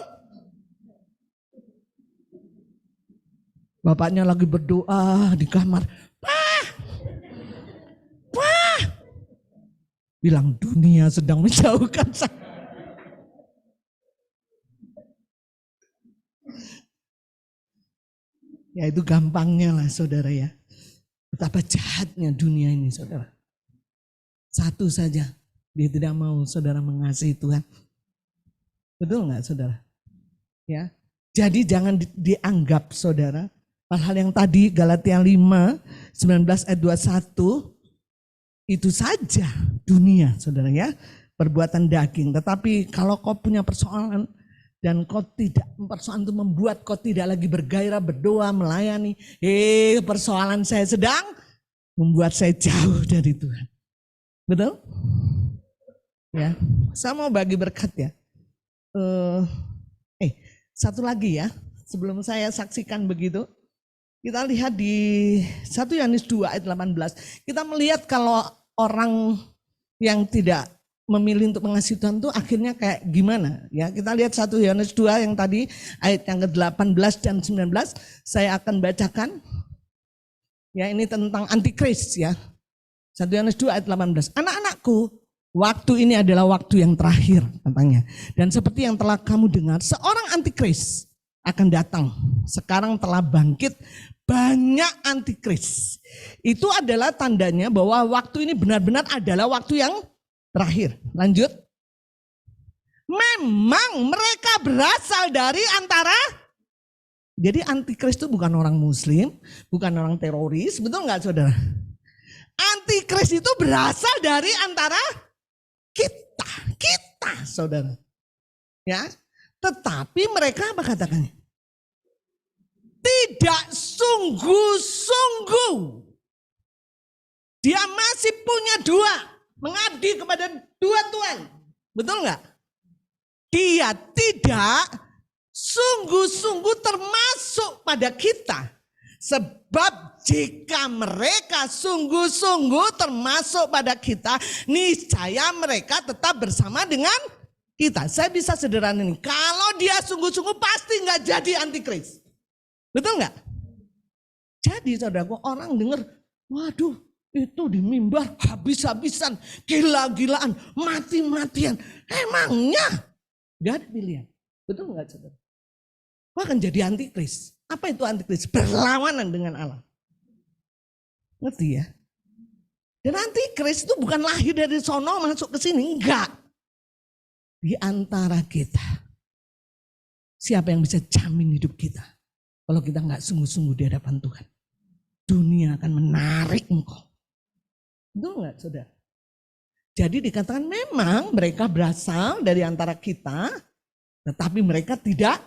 Bapaknya lagi berdoa di kamar. Pak, Pak. Bilang dunia sedang menjauhkan saya. Ya itu gampangnya lah saudara ya. Betapa jahatnya dunia ini saudara. Satu saja, dia tidak mau saudara mengasihi Tuhan. Betul nggak saudara? Ya, jadi jangan dianggap saudara. Hal-hal yang tadi Galatia 5, 19 ayat 21, itu saja dunia saudara ya. Perbuatan daging. Tetapi kalau kau punya persoalan dan kau tidak, persoalan itu membuat kau tidak lagi bergairah, berdoa, melayani. Persoalan saya sedang membuat saya jauh dari Tuhan. Betul? Ya, saya mau bagi berkat ya. Satu lagi ya, sebelum saya saksikan begitu. Kita lihat di 1 Yohanes 2 ayat 18. Kita melihat kalau orang yang tidak memilih untuk mengasihi Tuhan itu akhirnya kayak gimana ya. Kita lihat 1 Yohanes 2 yang tadi ayat yang ke-18 dan 19. Saya akan bacakan. Ya, ini tentang antikris ya. 1 Yohanes 2 ayat 18. Anak-anakku, waktu ini adalah waktu yang terakhir katanya. Dan seperti yang telah kamu dengar, seorang antikris akan datang. Sekarang telah bangkit banyak antikris. Itu adalah tandanya bahwa waktu ini benar-benar adalah waktu yang terakhir. Lanjut. Memang mereka berasal dari antara. Jadi antikris itu bukan orang muslim, bukan orang teroris, betul nggak saudara? Antikris itu berasal dari antara kita saudara. Ya, tetapi mereka apa katakannya? Tidak sungguh-sungguh. Dia masih punya dua, mengabdi kepada dua Tuhan. Betul nggak? Dia tidak sungguh-sungguh termasuk pada kita. Sebab jika mereka sungguh-sungguh termasuk pada kita, niscaya mereka tetap bersama dengan kita. Saya bisa sederhana ini. Kalau dia sungguh-sungguh pasti nggak jadi antikris. Betul nggak? Jadi saudaraku, orang dengar, waduh itu di mimbar habis-habisan, gila-gilaan, mati-matian. Emangnya gak ada pilihan. Betul nggak saudara? Kau akan jadi antikris. Apa itu antikris? Berlawanan dengan Allah. Ngerti ya? Dan antikris itu bukan lahir dari sono masuk ke sini. Enggak. Di antara kita. Siapa yang bisa jamin hidup kita? Kalau kita nggak sungguh-sungguh di hadapan Tuhan. Dunia akan menarik engkau. Betul nggak saudara? Jadi dikatakan memang mereka berasal dari antara kita. Tetapi mereka tidak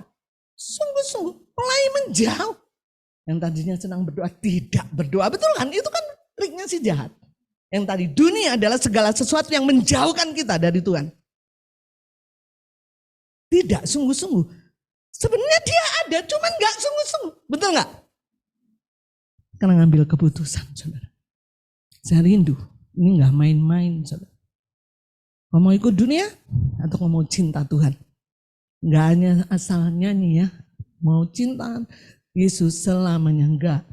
sungguh-sungguh mulai menjauh. Yang tadinya senang berdoa tidak berdoa. Betul kan? Itu kan triknya si jahat. Yang tadi dunia adalah segala sesuatu yang menjauhkan kita dari Tuhan. Tidak sungguh-sungguh. Sebenarnya dia ada, cuman gak sungguh-sungguh. Betul gak? Karena ngambil keputusan, saudara. Saya rindu, ini gak main-main, saudara. Kau mau ikut dunia atau kau mau cinta Tuhan? Gak hanya asal nyanyi ya, mau cinta Yesus selamanya, enggak.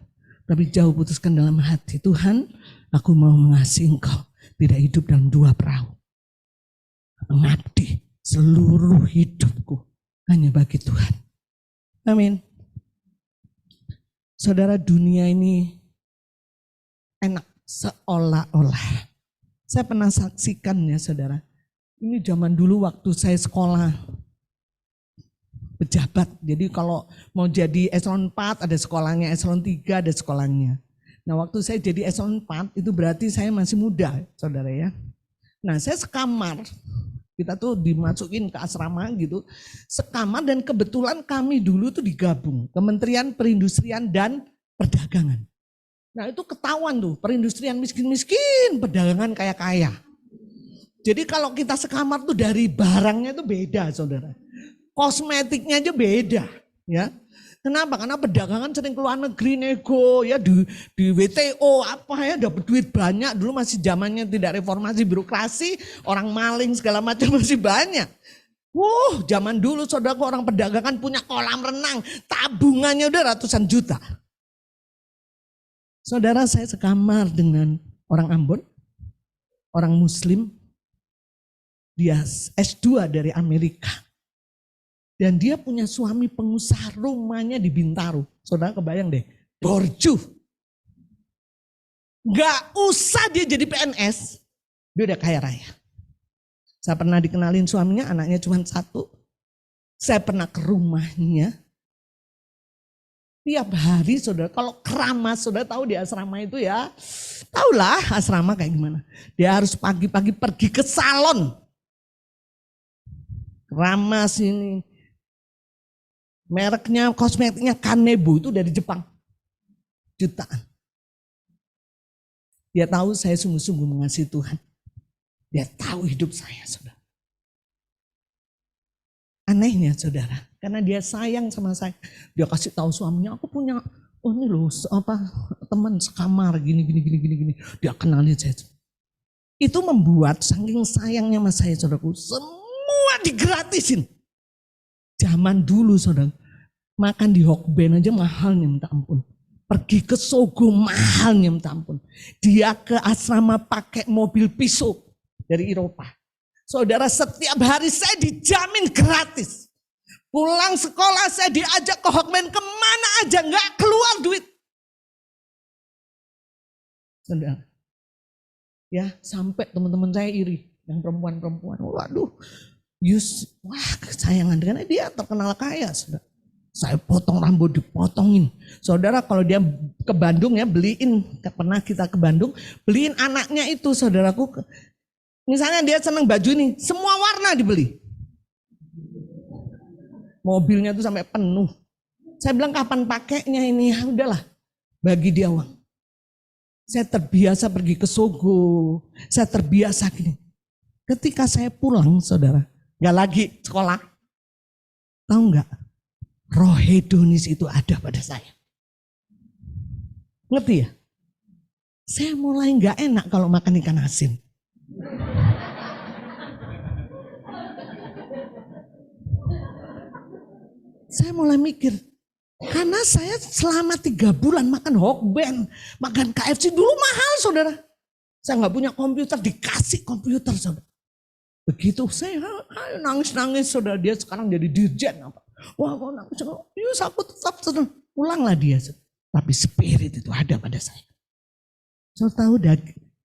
Tapi jauh putuskan dalam hati, Tuhan aku mau mengasihi Engkau. Tidak hidup dalam dua perahu. Mengabdi seluruh hidupku hanya bagi Tuhan. Amin. Saudara, dunia ini enak seolah-olah. Saya pernah saksikan ya saudara. Ini zaman dulu waktu saya sekolah pejabat. Jadi kalau mau jadi eselon 4 ada sekolahnya, eselon 3 ada sekolahnya. Nah waktu saya jadi eselon 4 itu berarti saya masih muda saudara ya. Nah saya sekamar. Kita tuh dimasukin ke asrama gitu, sekamar dan kebetulan kami dulu tuh digabung Kementerian Perindustrian dan Perdagangan. Nah itu ketahuan tuh, perindustrian miskin-miskin, perdagangan kaya-kaya. Jadi kalau kita sekamar tuh dari barangnya tuh beda saudara, kosmetiknya aja beda ya. Kenapa? Karena perdagangan sering keluar negeri nego ya di WTO apa ya dapat duit banyak. Dulu masih zamannya tidak reformasi birokrasi, orang maling segala macam masih banyak. Zaman dulu saudara orang perdagangan punya kolam renang, tabungannya udah ratusan juta. Saudara, saya sekamar dengan orang Ambon, orang Muslim. Dia S2 dari Amerika. Dan dia punya suami pengusaha, rumahnya di Bintaro. Saudara kebayang deh, borju. Gak usah dia jadi PNS, dia udah kaya raya. Saya pernah dikenalin suaminya, anaknya cuma satu. Saya pernah ke rumahnya. Tiap hari saudara, kalau keramas, saudara tahu di asrama itu ya, tahulah asrama kayak gimana. Dia harus pagi-pagi pergi ke salon. Keramas ini. Mereknya, kosmetiknya Kanebo itu dari Jepang. Jutaan. Dia tahu saya sungguh-sungguh mengasihi Tuhan. Dia tahu hidup saya, saudara. Anehnya, saudara, karena dia sayang sama saya. Dia kasih tahu suaminya, aku punya, oh ini loh, teman sekamar, gini. Dia kenalin saya. Itu membuat saking sayangnya sama saya, saudaraku, semua digratisin. Zaman dulu, saudara, makan di Hokben aja mahalnya minta ampun. Pergi ke Sogo mahalnya minta ampun. Dia ke asrama pakai mobil pisau dari Eropa. Saudara, setiap hari saya dijamin gratis. Pulang sekolah saya diajak ke Hokben kemana aja, nggak keluar duit. Saudara, ya sampai teman-teman saya iri, yang perempuan-perempuan. Waduh, wah kesayangan dengan dia terkenal kaya, saudara. Saya potong rambut, dipotongin. Saudara, kalau dia ke Bandung ya beliin, pernah kita ke Bandung, beliin anaknya itu, saudaraku. Misalnya dia senang baju ini, semua warna dibeli. Mobilnya tuh sampai penuh. Saya bilang kapan pakainya ini, ya udahlah, bagi dia uang. Saya terbiasa pergi ke Sogo, saya terbiasa gini. Ketika saya pulang, saudara, gak lagi sekolah, tahu nggak? Roh hedonis itu ada pada saya. Ngerti ya? Saya mulai nggak enak kalau makan ikan asin. Saya mulai mikir, karena saya selama 3 bulan makan Hokben, makan KFC dulu mahal, saudara. Saya nggak punya komputer, dikasih komputer, saudara. Begitu saya nangis-nangis, saudara, dia sekarang jadi dirjen apa. Wah, kok nangis, yus aku tetap, saudara. Pulanglah dia, saudara. Tapi spirit itu ada pada saya. Saya tahu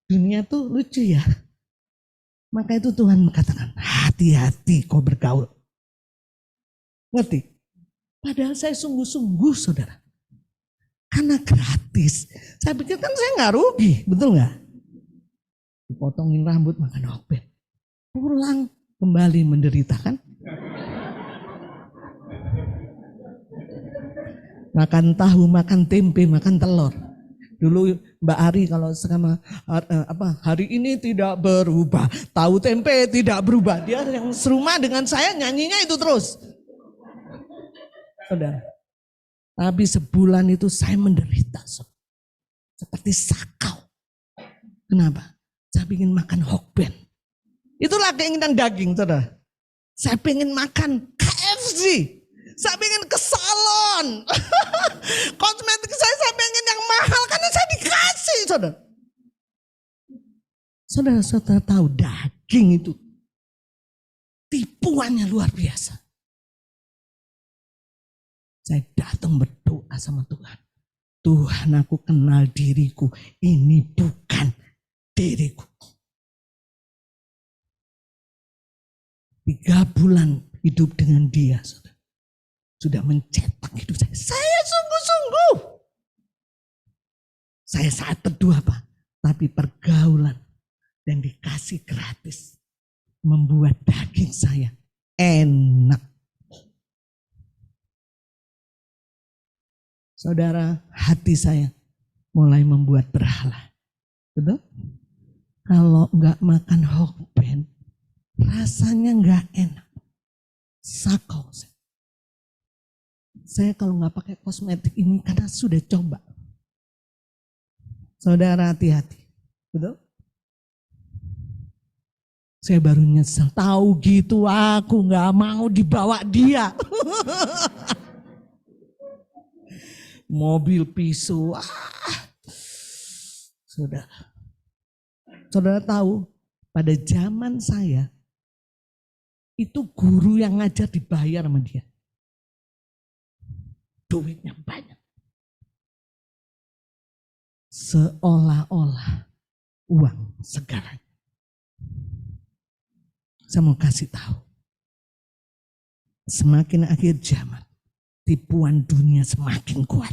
dunia tuh lucu ya. Maka itu Tuhan mengatakan, hati-hati kau bergaul. Ngerti? Padahal saya sungguh-sungguh, saudara. Karena gratis. Saya pikir kan saya nggak rugi, betul nggak? Dipotongin rambut, makan Hokben. Pulang kembali menderita kan? Makan tahu, makan tempe, makan telur. Dulu Mbak Ari kalau sama hari ini tidak berubah, tahu tempe tidak berubah. Dia yang serumah dengan saya nyanyinya itu terus. Saudara. Tapi sebulan itu saya menderita. Seperti sakau. Kenapa? Saya ingin makan Hokben. Itulah keinginan daging, saudara. Saya ingin makan KFC. Saya ingin ke salon. Kosmetik saya ingin yang mahal karena saya dikasih, saudara. Saudara-saudara tahu daging itu tipuannya luar biasa. Saya datang berdoa sama Tuhan. Tuhan, aku kenal diriku. Ini bukan diriku. 3 bulan hidup dengan dia, saudara. Sudah mencetak hidup saya. Saya sungguh-sungguh. Saya saat teduh apa? Tapi pergaulan dan dikasih gratis. Membuat daging saya enak. Saudara, hati saya mulai membuat berhala. Betul? Kalau enggak makan Hokben, rasanya enggak enak. Sakau. Saya kalau enggak pakai kosmetik ini karena sudah coba. Saudara, hati-hati. Betul? Saya baru nyesel. Tahu gitu aku enggak mau dibawa dia. Mobil pisau, Saudara tahu pada zaman saya itu guru yang ngajar dibayar sama dia. Duitnya banyak. Seolah-olah uang segalanya. Saya mau kasih tahu. Semakin akhir zaman, tipuan dunia semakin kuat.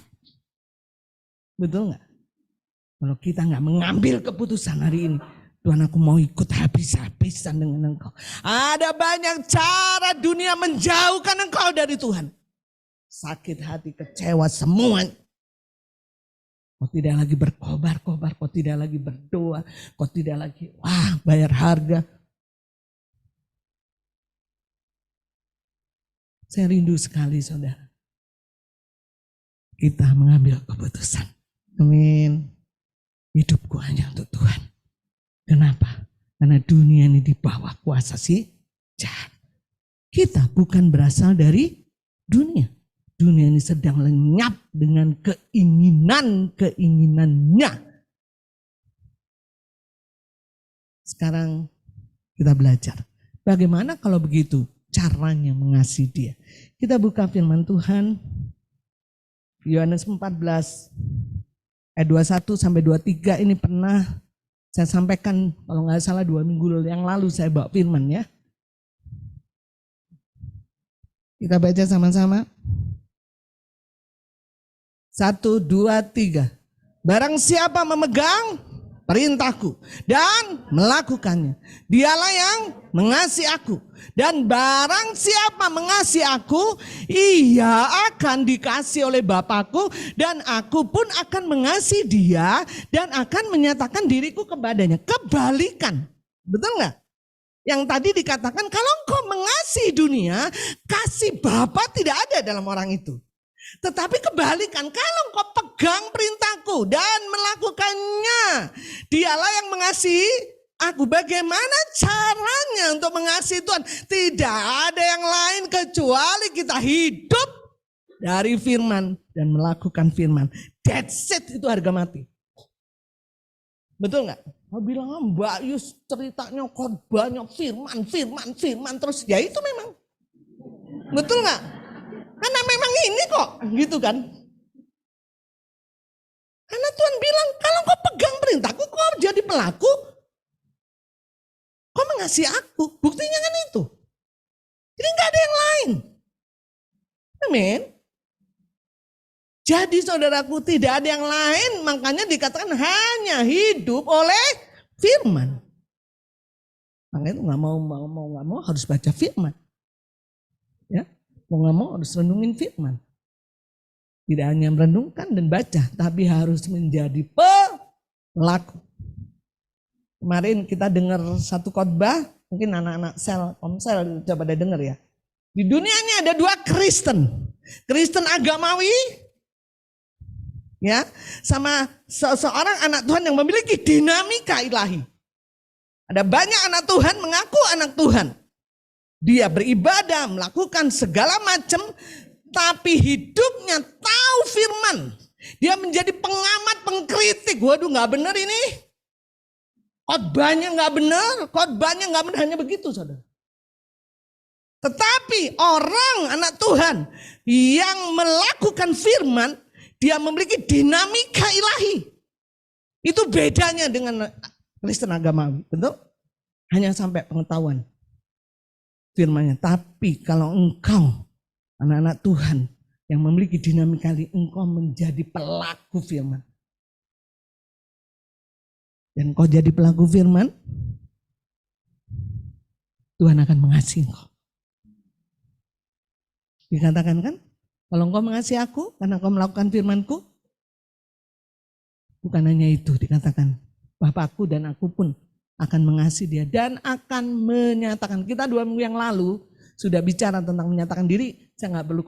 Betul nggak? Kalau kita nggak mengambil keputusan hari ini, Tuhan aku mau ikut habis-habisan dengan engkau. Ada banyak cara dunia menjauhkan engkau dari Tuhan. Sakit hati, kecewa, semuanya. Kau tidak lagi berkobar-kobar, kau tidak lagi berdoa, kau tidak lagi bayar harga. Saya rindu sekali saudara. Kita mengambil keputusan. Amin. Hidupku hanya untuk Tuhan. Kenapa? Karena dunia ini di bawah kuasa si jahat. Kita bukan berasal dari dunia. Dunia ini sedang lenyap dengan keinginannya. Sekarang kita belajar. Bagaimana kalau begitu caranya mengasihi dia. Kita buka firman Tuhan. Yohanes 14 ayat 21 sampai 23 ini pernah saya sampaikan kalau nggak salah 2 minggu yang lalu saya bawa firman ya. Kita baca sama-sama. 1, 2, 3. Barang siapa memegang perintahku dan melakukannya, dialah yang mengasihi aku. Dan barang siapa mengasihi aku, ia akan dikasihi oleh Bapakku, dan aku pun akan mengasihi dia dan akan menyatakan diriku kepadanya. Kebalikan, betul nggak? Yang tadi dikatakan kalau engkau mengasihi dunia, kasih Bapa tidak ada dalam orang itu. Tetapi kebalikan, kalau engkau pegang perintahku dan melakukannya, dialah yang mengasihi aku. Bagaimana caranya untuk mengasihi Tuhan? Tidak ada yang lain kecuali kita hidup dari firman dan melakukan firman. That's it, itu harga mati. Betul nggak? Mau bilang Mbak Yus ceritanya khotbahnya firman terus. Ya itu memang. Betul nggak? Karena memang ini kok, gitu kan? Karena Tuhan bilang kalau kau pegang perintahku, kau jadi pelaku. Kau mengasihi aku, buktinya kan itu. Jadi nggak ada yang lain. Amin. Jadi saudaraku tidak ada yang lain, makanya dikatakan hanya hidup oleh firman. Makanya itu nggak mau harus baca firman. Ya, mau nggak mau harus renungin firman. Tidak hanya merenungkan dan baca, tapi harus menjadi pelaku. Kemarin kita dengar satu khotbah, mungkin anak-anak komsel coba pada dengar ya. Di dunia ini ada 2 Kristen. Kristen agamawi, ya, sama seorang anak Tuhan yang memiliki dinamika ilahi. Ada banyak anak Tuhan mengaku anak Tuhan. Dia beribadah, melakukan segala macam, tapi hidupnya tahu firman. Dia menjadi pengamat, pengkritik. Waduh, nggak benar ini. Khotbahnya nggak benar, hanya begitu, saudara. Tetapi orang anak Tuhan yang melakukan firman, dia memiliki dinamika ilahi. Itu bedanya dengan Kristen agamawi, betul? Hanya sampai pengetahuan firmannya. Tapi kalau engkau anak-anak Tuhan yang memiliki dinamika ilahi, engkau menjadi pelaku firman. Dan kau jadi pelaku firman, Tuhan akan mengasihi engkau. Dikatakan kan, kalau engkau mengasihi aku karena engkau melakukan firmanku, bukan hanya itu dikatakan, Bapakku dan aku pun akan mengasihi dia dan akan menyatakan. Kita 2 minggu yang lalu sudah bicara tentang menyatakan diri. Saya nggak perlu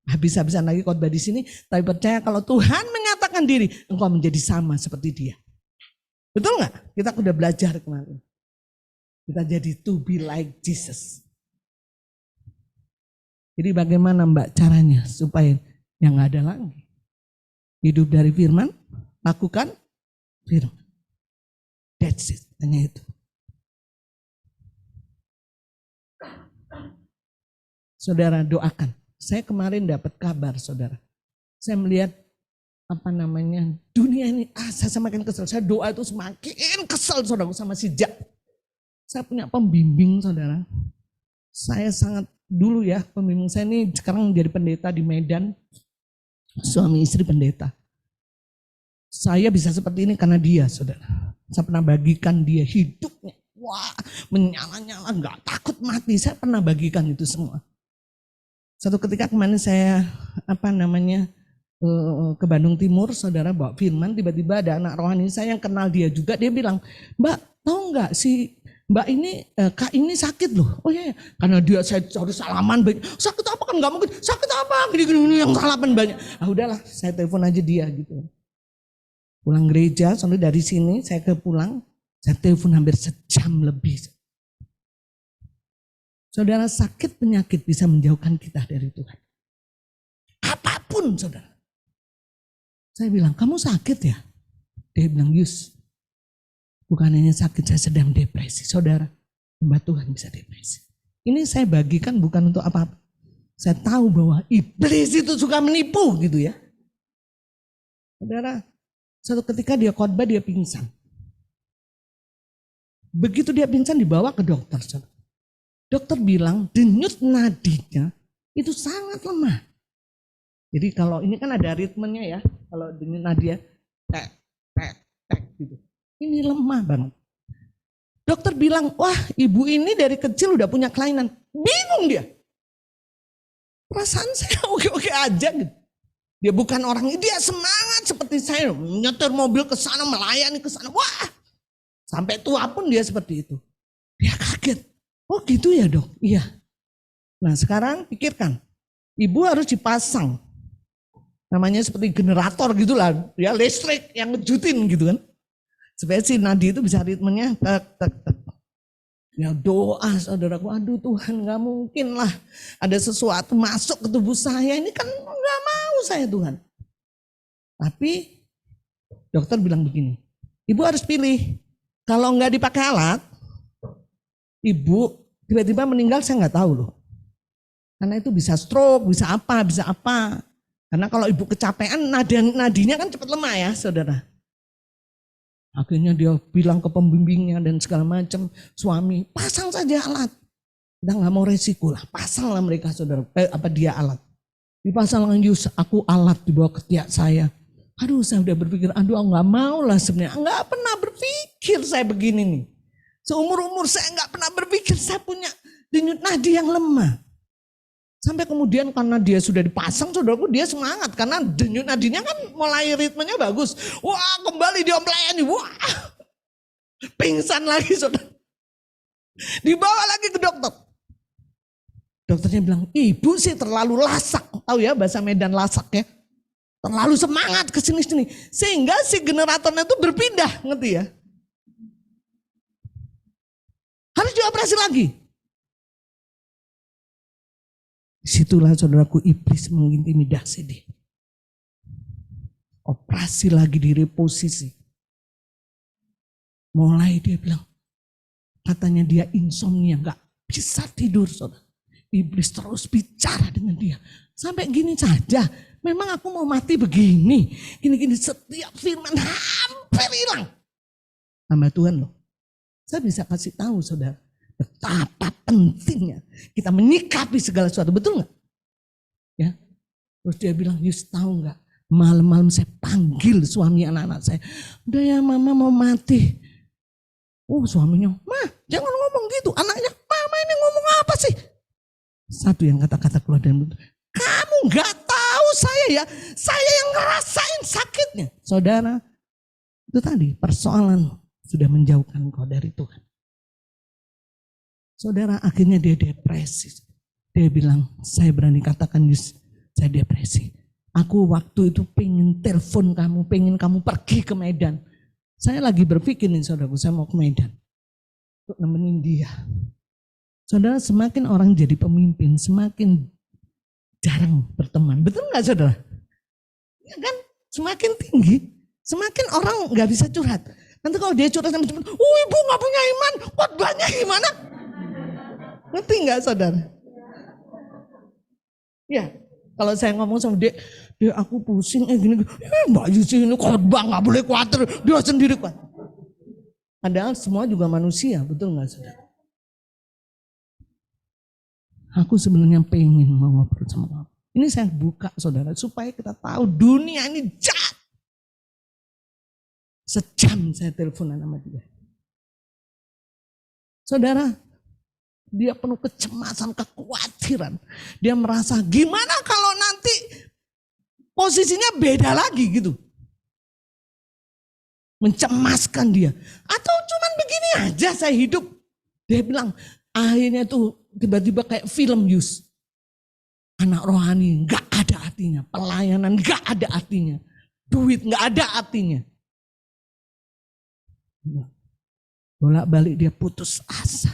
habis-habisan lagi khotbah di sini, tapi percaya kalau Tuhan menyatakan diri, engkau menjadi sama seperti dia. Betul nggak? Kita udah belajar kemarin. Kita jadi to be like Jesus. Jadi bagaimana Mbak caranya supaya yang nggak ada lagi? Hidup dari firman, lakukan firman. That's it, hanya itu. Saudara doakan. Saya kemarin dapat kabar, saudara. Saya melihat dunia ini, saya semakin kesel. Saya doa itu semakin kesel, saudara, sama si Jak. Saya punya pembimbing, saudara. Saya sangat dulu ya, pembimbing saya ini sekarang jadi pendeta di Medan. Suami istri pendeta. Saya bisa seperti ini karena dia, saudara. Saya pernah bagikan dia hidupnya. Wah, menyala-nyala, gak takut mati. Saya pernah bagikan itu semua. Satu ketika kemarin saya ke Bandung Timur, saudara, bawa firman, tiba-tiba ada anak rohani saya yang kenal dia juga, dia bilang, Mbak, tahu nggak si Mbak ini, Kak ini sakit loh. Oh iya, karena dia saya harus salaman, sakit apa kan nggak mungkin, sakit apa, gini yang salaman banyak. Ah udahlah, saya telepon aja dia gitu. Pulang gereja, soalnya dari sini saya pulang, saya telepon hampir sejam lebih. Saudara, sakit penyakit bisa menjauhkan kita dari Tuhan. Apapun, saudara. Saya bilang, kamu sakit ya? Dia bilang, Yus, bukan hanya sakit, saya sedang depresi. Saudara, hamba Tuhan bisa depresi. Ini saya bagikan bukan untuk apa-apa. Saya tahu bahwa iblis itu suka menipu gitu ya. Saudara, suatu ketika dia khotbah, dia pingsan. Begitu dia pingsan, dibawa ke dokter, saudara. Dokter bilang denyut nadinya itu sangat lemah. Jadi kalau ini kan ada ritmenya ya. Kalau denyut nadi ya, tek, gitu. Ini lemah banget. Dokter bilang, wah ibu ini dari kecil udah punya kelainan. Bingung dia. Perasaan saya oke-oke aja gitu. Dia bukan orang, dia semangat seperti saya. Nyetir mobil ke sana, melayani ke sana. Wah, sampai tua pun dia seperti itu. Dia kaget. Oh gitu ya dok? Iya. Nah sekarang pikirkan, ibu harus dipasang, namanya seperti generator gitulah, ya listrik yang ngejutin gitu kan, supaya si nadi itu bisa ritmenya tek. Ya doa saudaraku, aduh Tuhan nggak mungkin lah ada sesuatu masuk ke tubuh saya, ini kan nggak mau saya Tuhan. Tapi dokter bilang begini, ibu harus pilih, kalau nggak dipakai alat, ibu tiba-tiba meninggal saya nggak tahu loh. Karena itu bisa stroke, bisa apa. Karena kalau ibu kecapean, nadinya kan cepat lemah ya saudara. Akhirnya dia bilang ke pembimbingnya dan segala macam, suami pasang saja alat. Udah nggak mau resiko lah, pasanglah mereka saudara, dia alat. Dipasang Yus, aku alat di bawah ketiak saya. Aduh saya udah berpikir, aduh nggak mau lah sebenarnya, nggak pernah berpikir saya begini nih. Seumur-umur saya nggak pernah berpikir saya punya denyut nadi yang lemah. Sampai kemudian karena dia sudah dipasang, saudaraku, dia semangat. Karena denyut nadinya kan mulai ritmenya bagus. Wah kembali dia melayani. Wah pingsan lagi saudara. Dibawa lagi ke dokter. Dokternya bilang, ibu sih terlalu lasak. Tahu ya bahasa Medan lasak ya. Terlalu semangat ke sini-sini. Sehingga si generatornya itu berpindah, ngerti ya. Harus dioperasi lagi. Disitulah saudaraku iblis mengintimidasi dia. Operasi lagi direposisi. Mulai dia bilang, katanya dia insomnia, gak bisa tidur saudara. Iblis terus bicara dengan dia. Sampai gini saja, memang aku mau mati begini. Gini-gini setiap firman hampir hilang. Hamba Tuhan loh. Saya bisa kasih tahu saudara, betapa pentingnya kita menyikapi segala sesuatu, betul nggak? Ya, terus dia bilang, Yus tahu nggak? Malam-malam saya panggil suami anak-anak saya, udah ya mama mau mati. Oh suaminya, mah jangan ngomong gitu. Anaknya, mama ini ngomong apa sih? Satu yang kata-kata keluar dari mulut, kamu nggak tahu saya ya, saya yang ngerasain sakitnya. Saudara, itu tadi persoalan sudah menjauhkan engkau dari Tuhan. Saudara, akhirnya dia depresi. Dia bilang, saya berani katakan, Yus, saya depresi. Aku waktu itu pengen telepon kamu, pengen kamu pergi ke Medan. Saya lagi berpikir nih saudaraku, saya mau ke Medan untuk nemenin dia. Saudara, semakin orang jadi pemimpin, semakin jarang berteman. Betul nggak saudara? Ya kan, semakin tinggi, semakin orang nggak bisa curhat. Nanti kalau dia curhat sama teman, ibu gak punya iman, khotbahnya gimana? Ngerti gak saudara? Ya, kalau saya ngomong sama dia aku pusing, gini, Mbak Yusi ini khotbah gak boleh khawatir, dia sendiri kuat. Padahal semua juga manusia, betul gak saudara? Aku sebenarnya pengen mau ngobrol sama kamu. Ini saya buka saudara, supaya kita tahu dunia ini jahat. Sejam saya teleponan sama dia. Saudara, dia penuh kecemasan, kekhawatiran. Dia merasa gimana kalau nanti posisinya beda lagi gitu. Mencemaskan dia. Atau cuman begini aja saya hidup. Dia bilang akhirnya tuh tiba-tiba kayak film Yus. Anak rohani gak ada artinya. Pelayanan gak ada artinya. Duit gak ada artinya. Bolak-balik dia putus asa.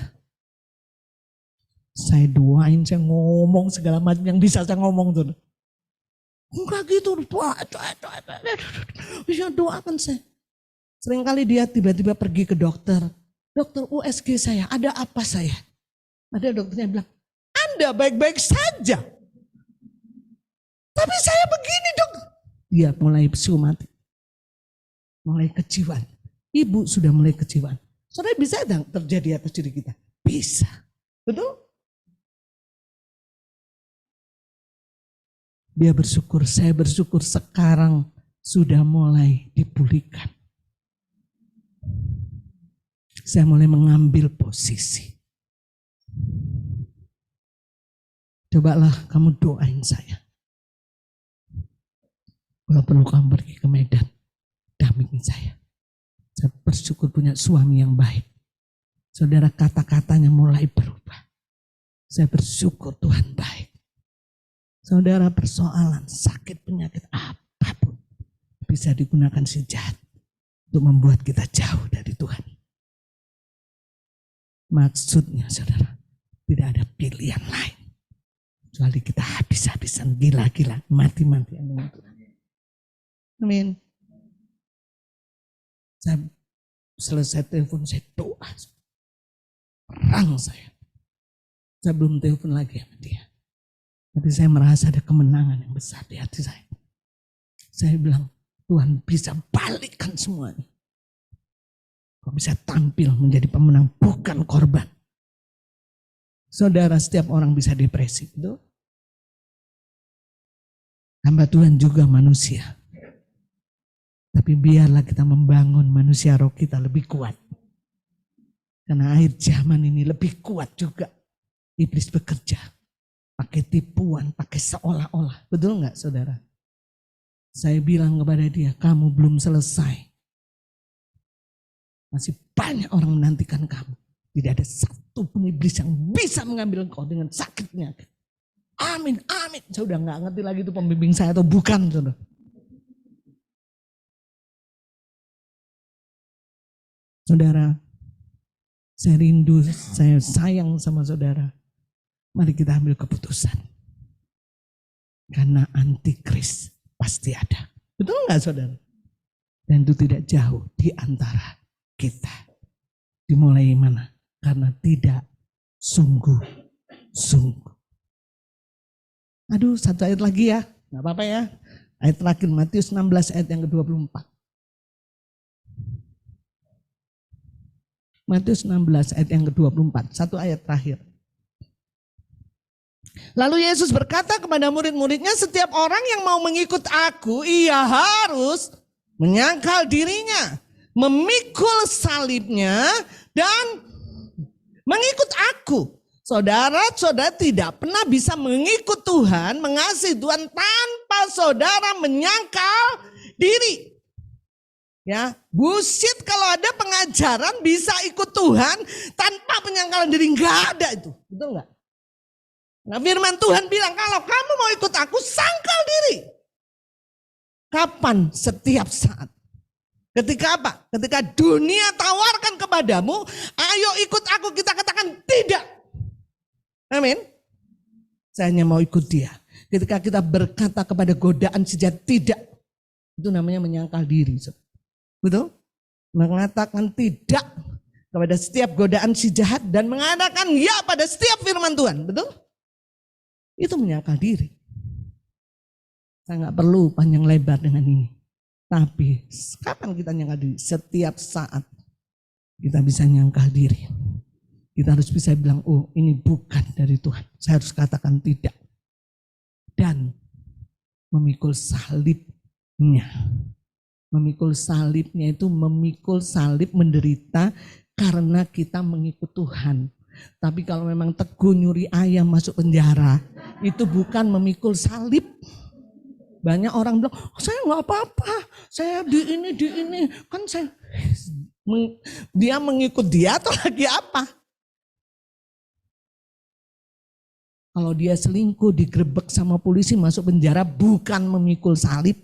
Saya doain, saya ngomong segala macam yang bisa saya ngomong tuh. Enggak gitu, bisa doakan saya. Seringkali dia tiba-tiba pergi ke dokter. Dokter USG saya, ada apa saya? Ada dokternya bilang, Anda baik-baik saja. Tapi saya begini dok. Dia mulai psikomatik. Mulai kejiwaan. Ibu sudah mulai kecewa. Saudara bisa terjadi atas diri kita? Bisa. Betul? Dia bersyukur, saya bersyukur sekarang sudah mulai dipulihkan. Saya mulai mengambil posisi. Cobalah kamu doain saya. Kalau perlu kamu pergi ke Medan, dampingi saya. Saya bersyukur punya suami yang baik. Saudara, kata-katanya mulai berubah. Saya bersyukur Tuhan baik. Saudara, persoalan sakit penyakit apapun bisa digunakan si jahat untuk membuat kita jauh dari Tuhan. Maksudnya saudara, tidak ada pilihan lain. Kecuali kita habis-habisan, gila-gila, mati-matian dengan Tuhan. Amin. Saya selesai telepon, saya doa. Perang saya. Saya belum telepon lagi sama dia. Tapi saya merasa ada kemenangan yang besar di hati saya. Saya bilang, Tuhan bisa balikkan semuanya. Kau bisa tampil menjadi pemenang, bukan korban. Saudara, setiap orang bisa depresi. Itu. Hamba Tuhan juga manusia. Tapi biarlah kita membangun manusia roh kita lebih kuat. Karena akhir zaman ini lebih kuat juga. Iblis bekerja. Pakai tipuan, pakai seolah-olah. Betul enggak saudara? Saya bilang kepada dia, kamu belum selesai. Masih banyak orang menantikan kamu. Tidak ada satu pun iblis yang bisa mengambil engkau dengan sakitnya. Amin, amin. Saya udah enggak ngerti lagi itu pembimbing saya atau bukan saudara. Saudara, saya rindu, saya sayang sama saudara. Mari kita ambil keputusan. Karena antikris pasti ada. Betul enggak saudara? Dan itu tidak jauh di antara kita. Dimulai mana? Karena tidak sungguh-sungguh. Aduh, satu ayat lagi ya. Enggak apa-apa ya. Ayat terakhir Matius 16 ayat yang ke-24. Matius 16 ayat yang ke-24, satu ayat terakhir. Lalu Yesus berkata kepada murid-muridnya, setiap orang yang mau mengikut aku, ia harus menyangkal dirinya, memikul salibnya, dan mengikut aku. Saudara-saudara tidak pernah bisa mengikut Tuhan, mengasihi Tuhan tanpa saudara menyangkal diri. Ya, bullshit kalau ada pengajaran bisa ikut Tuhan tanpa penyangkalan diri, enggak ada itu. Betul enggak? Nah, firman Tuhan bilang kalau kamu mau ikut aku, sangkal diri. Kapan? Setiap saat. Ketika apa? Ketika dunia tawarkan kepadamu, ayo ikut aku, kita katakan tidak. Amin. Saya hanya mau ikut dia. Ketika kita berkata kepada godaan sejat tidak, itu namanya menyangkal diri. Betul? mengatakan tidak kepada setiap godaan si jahat, dan mengatakan ya pada setiap firman Tuhan. Betul? Itu menyangkal diri. Saya nggak perlu panjang lebar dengan ini. Tapi kapan kita nyangkal diri? Setiap saat kita bisa nyangkal diri. Kita harus bisa bilang, oh ini bukan dari Tuhan. Saya harus katakan tidak. Dan memikul salibnya. Memikul salibnya itu memikul salib, menderita karena kita mengikut Tuhan. Tapi kalau memang teguh nyuri ayam masuk penjara, itu bukan memikul salib. Banyak orang bilang, oh, saya nggak apa-apa, saya di ini, kan saya dia mengikut dia atau lagi apa? Kalau dia selingkuh, digerebek sama polisi, masuk penjara, bukan memikul salib.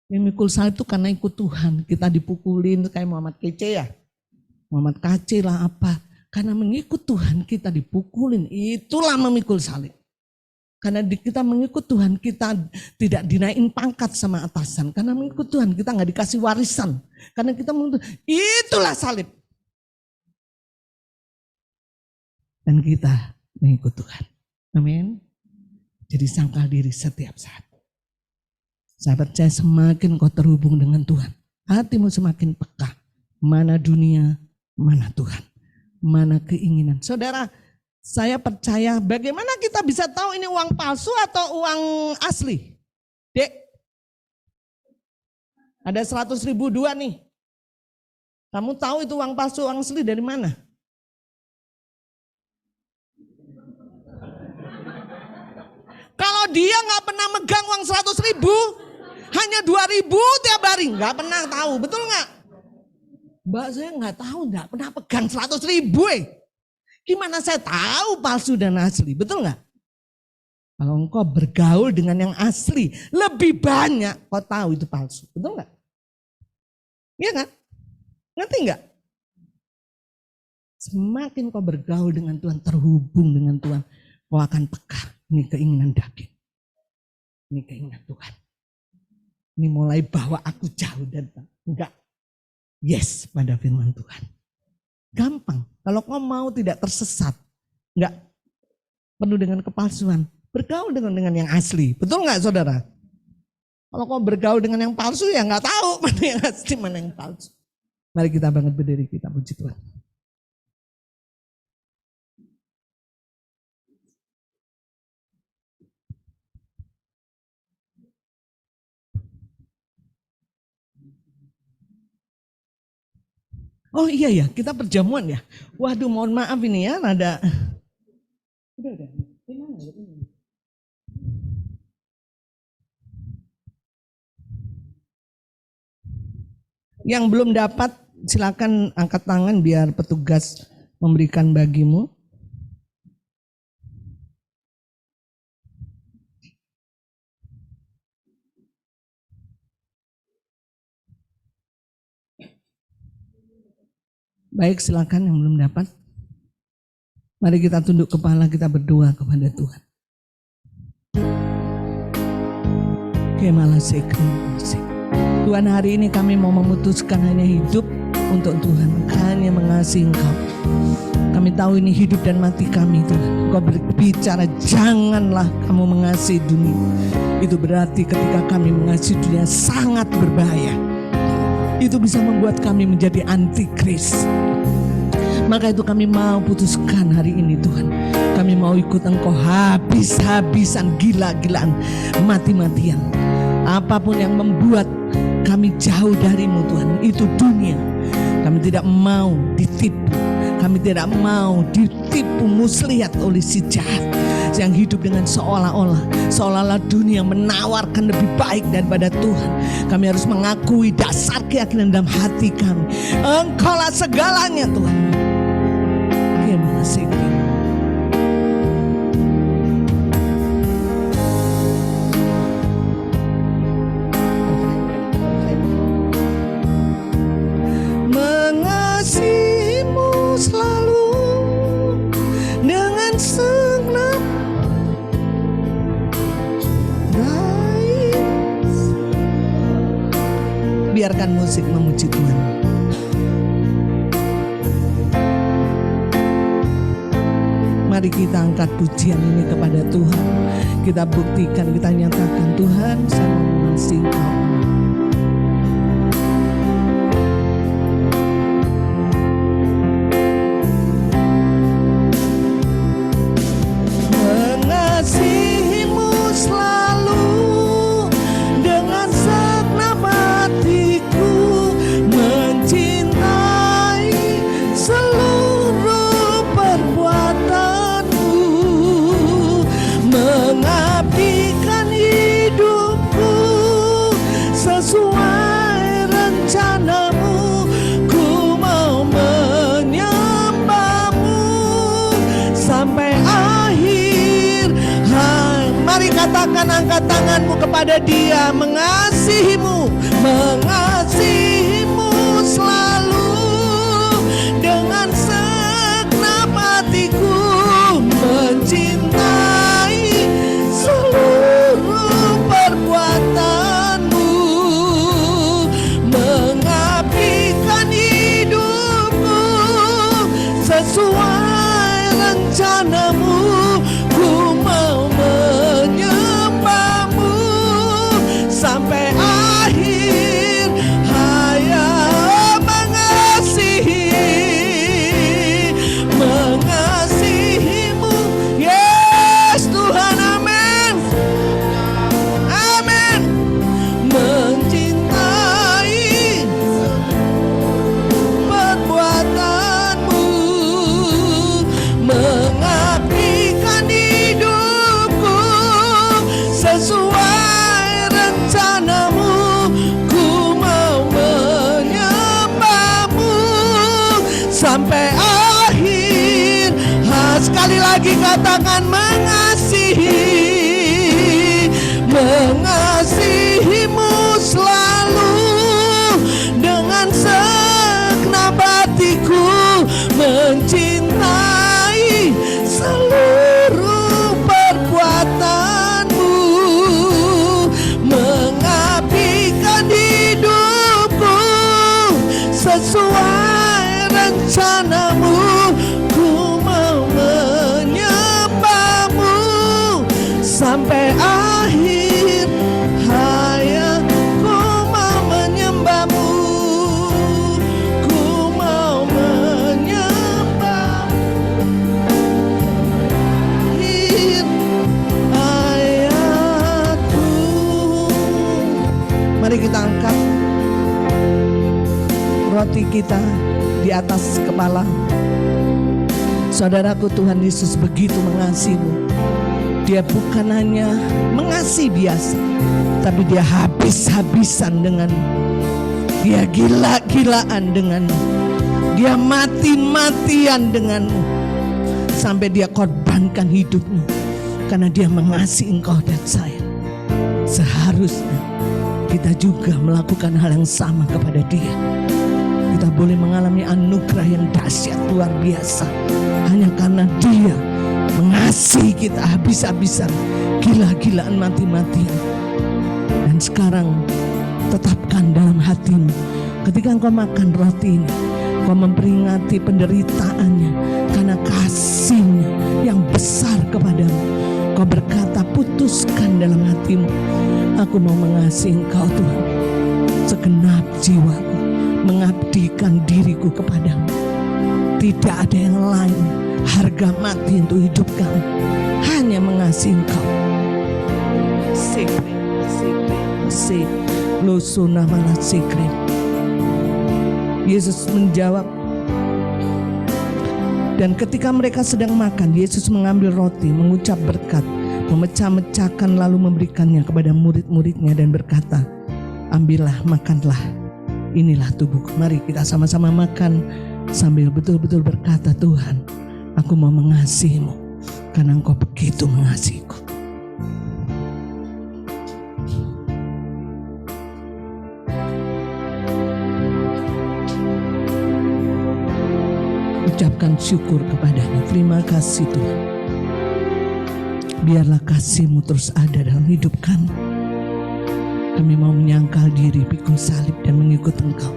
Memikul salib itu karena ikut Tuhan. Kita dipukulin kayak Muhammad Kece ya. Muhammad Kece lah apa. Karena mengikut Tuhan kita dipukulin. Itulah memikul salib. Karena kita mengikut Tuhan kita tidak dinaikin pangkat sama atasan. Karena mengikut Tuhan kita nggak dikasih warisan. Karena kita mengikut Tuhan. Itulah salib. Dan kita mengikut Tuhan. Amin. Jadi sangkal diri setiap saat. Saya percaya semakin kau terhubung dengan Tuhan, hatimu semakin peka. Mana dunia, mana Tuhan, mana keinginan. Saudara, saya percaya bagaimana kita bisa tahu ini uang palsu atau uang asli? Dek, ada 100.000 dua nih. Kamu tahu itu uang palsu, uang asli dari mana? Kalau dia nggak pernah megang uang 100.000, hanya 2.000 tiap hari, nggak pernah tahu, betul nggak? Mbak, saya nggak tahu, nggak pernah pegang 100.000. Gimana saya tahu palsu dan asli, betul nggak? Kalau engkau bergaul dengan yang asli, lebih banyak kau tahu itu palsu, betul nggak? Iya kan? Ngerti nggak? Semakin kau bergaul dengan Tuhan, terhubung dengan Tuhan, kau akan peka. Ini keinginan daging, ini keinginan Tuhan. Ini mulai bawa aku jauh dan enggak yes pada firman Tuhan. Gampang. Kalau kau mau tidak tersesat, enggak penuh dengan kepalsuan, bergaul dengan yang asli. Betul enggak saudara? Kalau kau bergaul dengan yang palsu ya enggak tahu mana yang asli mana yang palsu. Mari kita bangun berdiri, kita puji Tuhan. Oh iya ya, kita perjamuan ya. Waduh, mohon maaf ini ya, ada. Udah. Yang belum dapat, silakan angkat tangan biar petugas memberikan bagimu. Baik, silakan yang belum dapat. Mari kita tunduk kepala, kita berdoa kepada Tuhan. Tuhan, hari ini kami mau memutuskan hanya hidup untuk Tuhan, hanya mengasihi Engkau. Kami tahu ini hidup dan mati kami Tuhan. Engkau berbicara, janganlah kamu mengasihi dunia. Itu berarti ketika kami mengasihi dunia sangat berbahaya. Itu bisa membuat kami menjadi antikris. Maka itu kami mau putuskan hari ini Tuhan. Kami mau ikut Engkau habis-habisan, gila-gilaan, mati-matian. Apapun yang membuat kami jauh darimu Tuhan, itu dunia. Kami tidak mau ditipu. Kami tidak mau ditipu muslihat oleh si jahat yang hidup dengan seolah-olah dunia menawarkan lebih baik daripada Tuhan. Kami harus mengakui dasar keyakinan dalam hati kami. Engkaulah segalanya Tuhan. Terima kasih. Mengasihimu selalu dengan segenap Silakan musik memuji Tuhan. Mari kita angkat pujian ini kepada Tuhan. Kita buktikan, kita nyatakan, Tuhan saya mengasihi Engkau. Mengasihimu selalu dengan segenap hatiku, mencintai seluruh perbuatanmu, mengabdikan hidupku sesuai rencanamu. Ku mau menyembahmu sampai akhir. Mari katakan, angkat tanganmu kepada Dia. Mengasihimu, mengasihimu selalu dengan segenap hatiku, mencintai seluruh perbuatanmu, mengabdikan hidupku sesuai rencanamu. Ku mau menyembahmu sampai akhir hayat. Mengasihimu, yes Tuhan, amin, amin. Mencintai perbuatanmu, mengabdikan hidupku sesuai rencanamu. Ku mau menyembahmu sampai akhir. Sekali lagi katakan, mengasihi, mengasihimu selalu dengan segenap hatiku, mencintai seluruh perbuatanmu, mengabdikan hidupku sesuai rencanamu. Ku mau menyembahmu sampai akhir hayat. Ku mau menyembahmu, ku mau menyembahmu akhir hayatku. Mari kita angkat roti kita di atas kepala. Saudaraku, Tuhan Yesus begitu mengasihimu. Dia bukan hanya mengasihi biasa, tapi dia habis-habisan dengan, dia gila-gilaan dengan, dia mati-matian denganmu, sampai dia korbankan hidupmu karena dia mengasihi engkau dan saya. Seharusnya kita juga melakukan hal yang sama kepada dia. Kita boleh mengalami anugerah yang dahsyat luar biasa hanya karena dia mengasihi kita habis-habisan, gila-gilaan, mati-matian. Dan sekarang tetapkan dalam hatimu, ketika engkau makan roti ini, engkau memperingati penderitaannya karena kasihnya yang besar kepadamu. Kau berkata, putuskan dalam hatimu, aku mau mengasihi engkau Tuhan segenap jiwaku, mengabdikan diriku kepadamu. Tidak ada yang lain, harga mati untuk hidup kami, hanya mengasihi engkau. Yesus menjawab, dan ketika mereka sedang makan, Yesus mengambil roti, mengucap berkat, memecah-mecahkan, lalu memberikannya kepada murid-muridnya dan berkata, ambillah, makanlah, inilah tubuhku. Mari kita sama-sama makan sambil betul-betul berkata, Tuhan, aku mau mengasihimu karena engkau begitu mengasihiku. Ucapkan syukur kepadanya. Terima kasih Tuhan. Biarlah kasih-Mu terus ada dalam hidup kami. Kami mau menyangkal diri, pikul salib dan mengikut Engkau.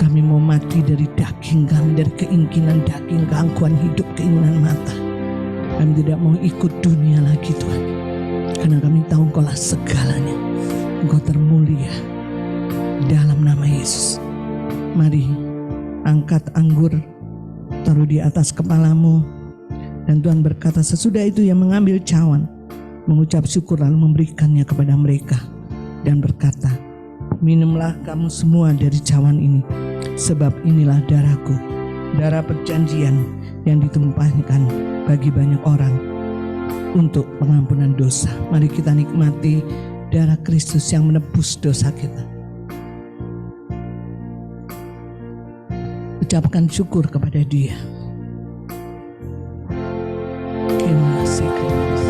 Kami mau mati dari daging kami, dari keinginan daging, keangkuhan hidup, keinginan mata. Kami tidak mau ikut dunia lagi Tuhan, karena kami tahu Engkaulah segalanya. Engkau termulia. Dalam nama Yesus, mari angkat anggur, taruh di atas kepalamu. Dan Tuhan berkata, sesudah itu ia mengambil cawan, mengucap syukur lalu memberikannya kepada mereka. Dan berkata, minumlah kamu semua dari cawan ini, sebab inilah darahku, darah perjanjian yang ditumpahkan bagi banyak orang untuk pengampunan dosa. Mari kita nikmati darah Kristus yang menebus dosa kita. Ucapkan syukur kepada Dia. Terima kasih Kristus.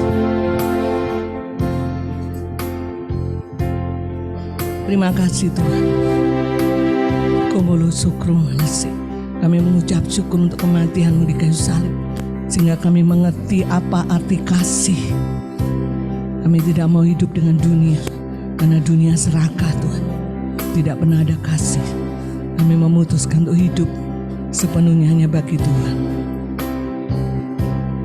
Terima kasih Tuhan. Komolo sukru manasi. Kami mengucap syukur untuk kematian-Mu di kayu salib, sehingga kami mengerti apa arti kasih. Kami tidak mau hidup dengan dunia, karena dunia serakah Tuhan. Tidak pernah ada kasih. Kami memutuskan untuk hidup sepenuhnya hanya bagi Tuhan.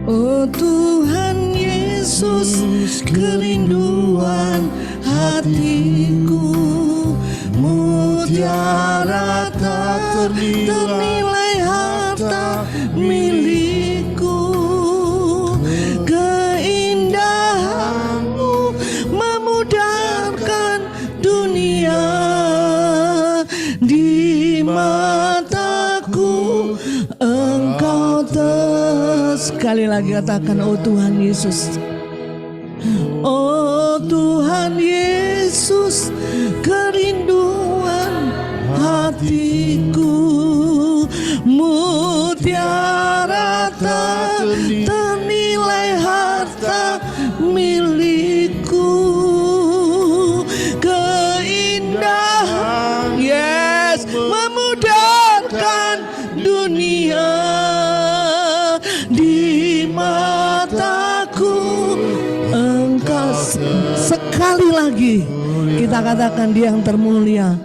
Oh Tuhan Yesus, kerinduan hatiku, mutiara tak ternilai harta milikku. Keindahan-Mu memudarkan dunia, di mataku Engkau sekali lagi katakan, oh Tuhan Yesus. Oh Tuhan Yesus, kerinduan hatiku, mutiara tak ternilai harta milikku. Keindahan, yes, memudarkan dunia, di mataku Engkau. Sekali lagi kita katakan, Dia yang termulia.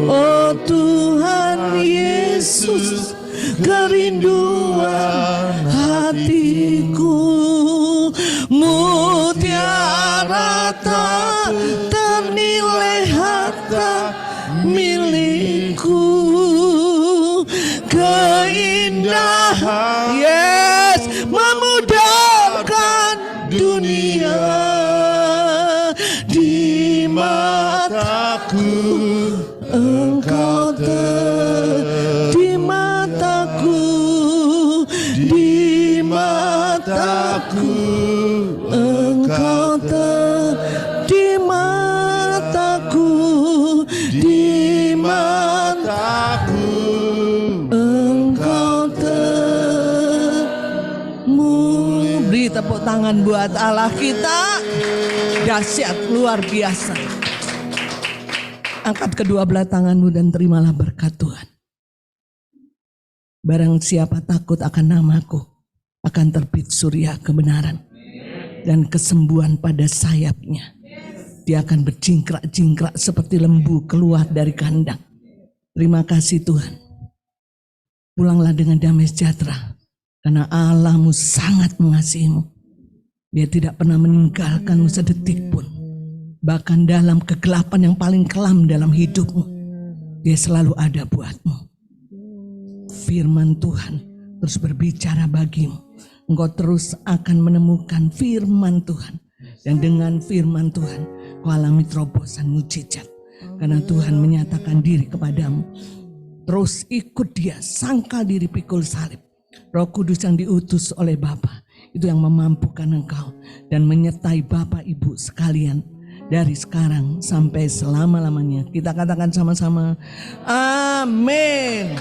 Oh Tuhan Yesus, kerinduan hatiku, mutiara tak ternilai harta milikku. Keindahan, yes, memudarkan dunia, di mataku Engkau di mataku, di mataku Engkau di mataku, di mataku Engkau Beri tepuk tangan buat Allah kita. Dahsyat, luar biasa. Angkat kedua belah tanganmu dan terimalah berkat Tuhan. Barang siapa takut akan namaku, akan terbit surya kebenaran dan kesembuhan pada sayapnya. Dia akan berjingkrak-jingkrak seperti lembu keluar dari kandang. Terima kasih Tuhan. Pulanglah dengan damai sejahtera, karena Allahmu sangat mengasihimu. Dia tidak pernah meninggalkanmu sedetik pun. Bahkan dalam kegelapan yang paling kelam dalam hidupmu, Dia selalu ada buatmu. Firman Tuhan terus berbicara bagimu. Engkau terus akan menemukan firman Tuhan. Dan dengan firman Tuhan, kau alami terobosan mujizat. Karena Tuhan menyatakan diri kepadamu. Terus ikut Dia, sangkal diri, pikul salib. Roh Kudus yang diutus oleh Bapa, itu yang memampukan engkau dan menyertai Bapak Ibu sekalian dari sekarang sampai selama-lamanya. Kita katakan sama-sama, amin.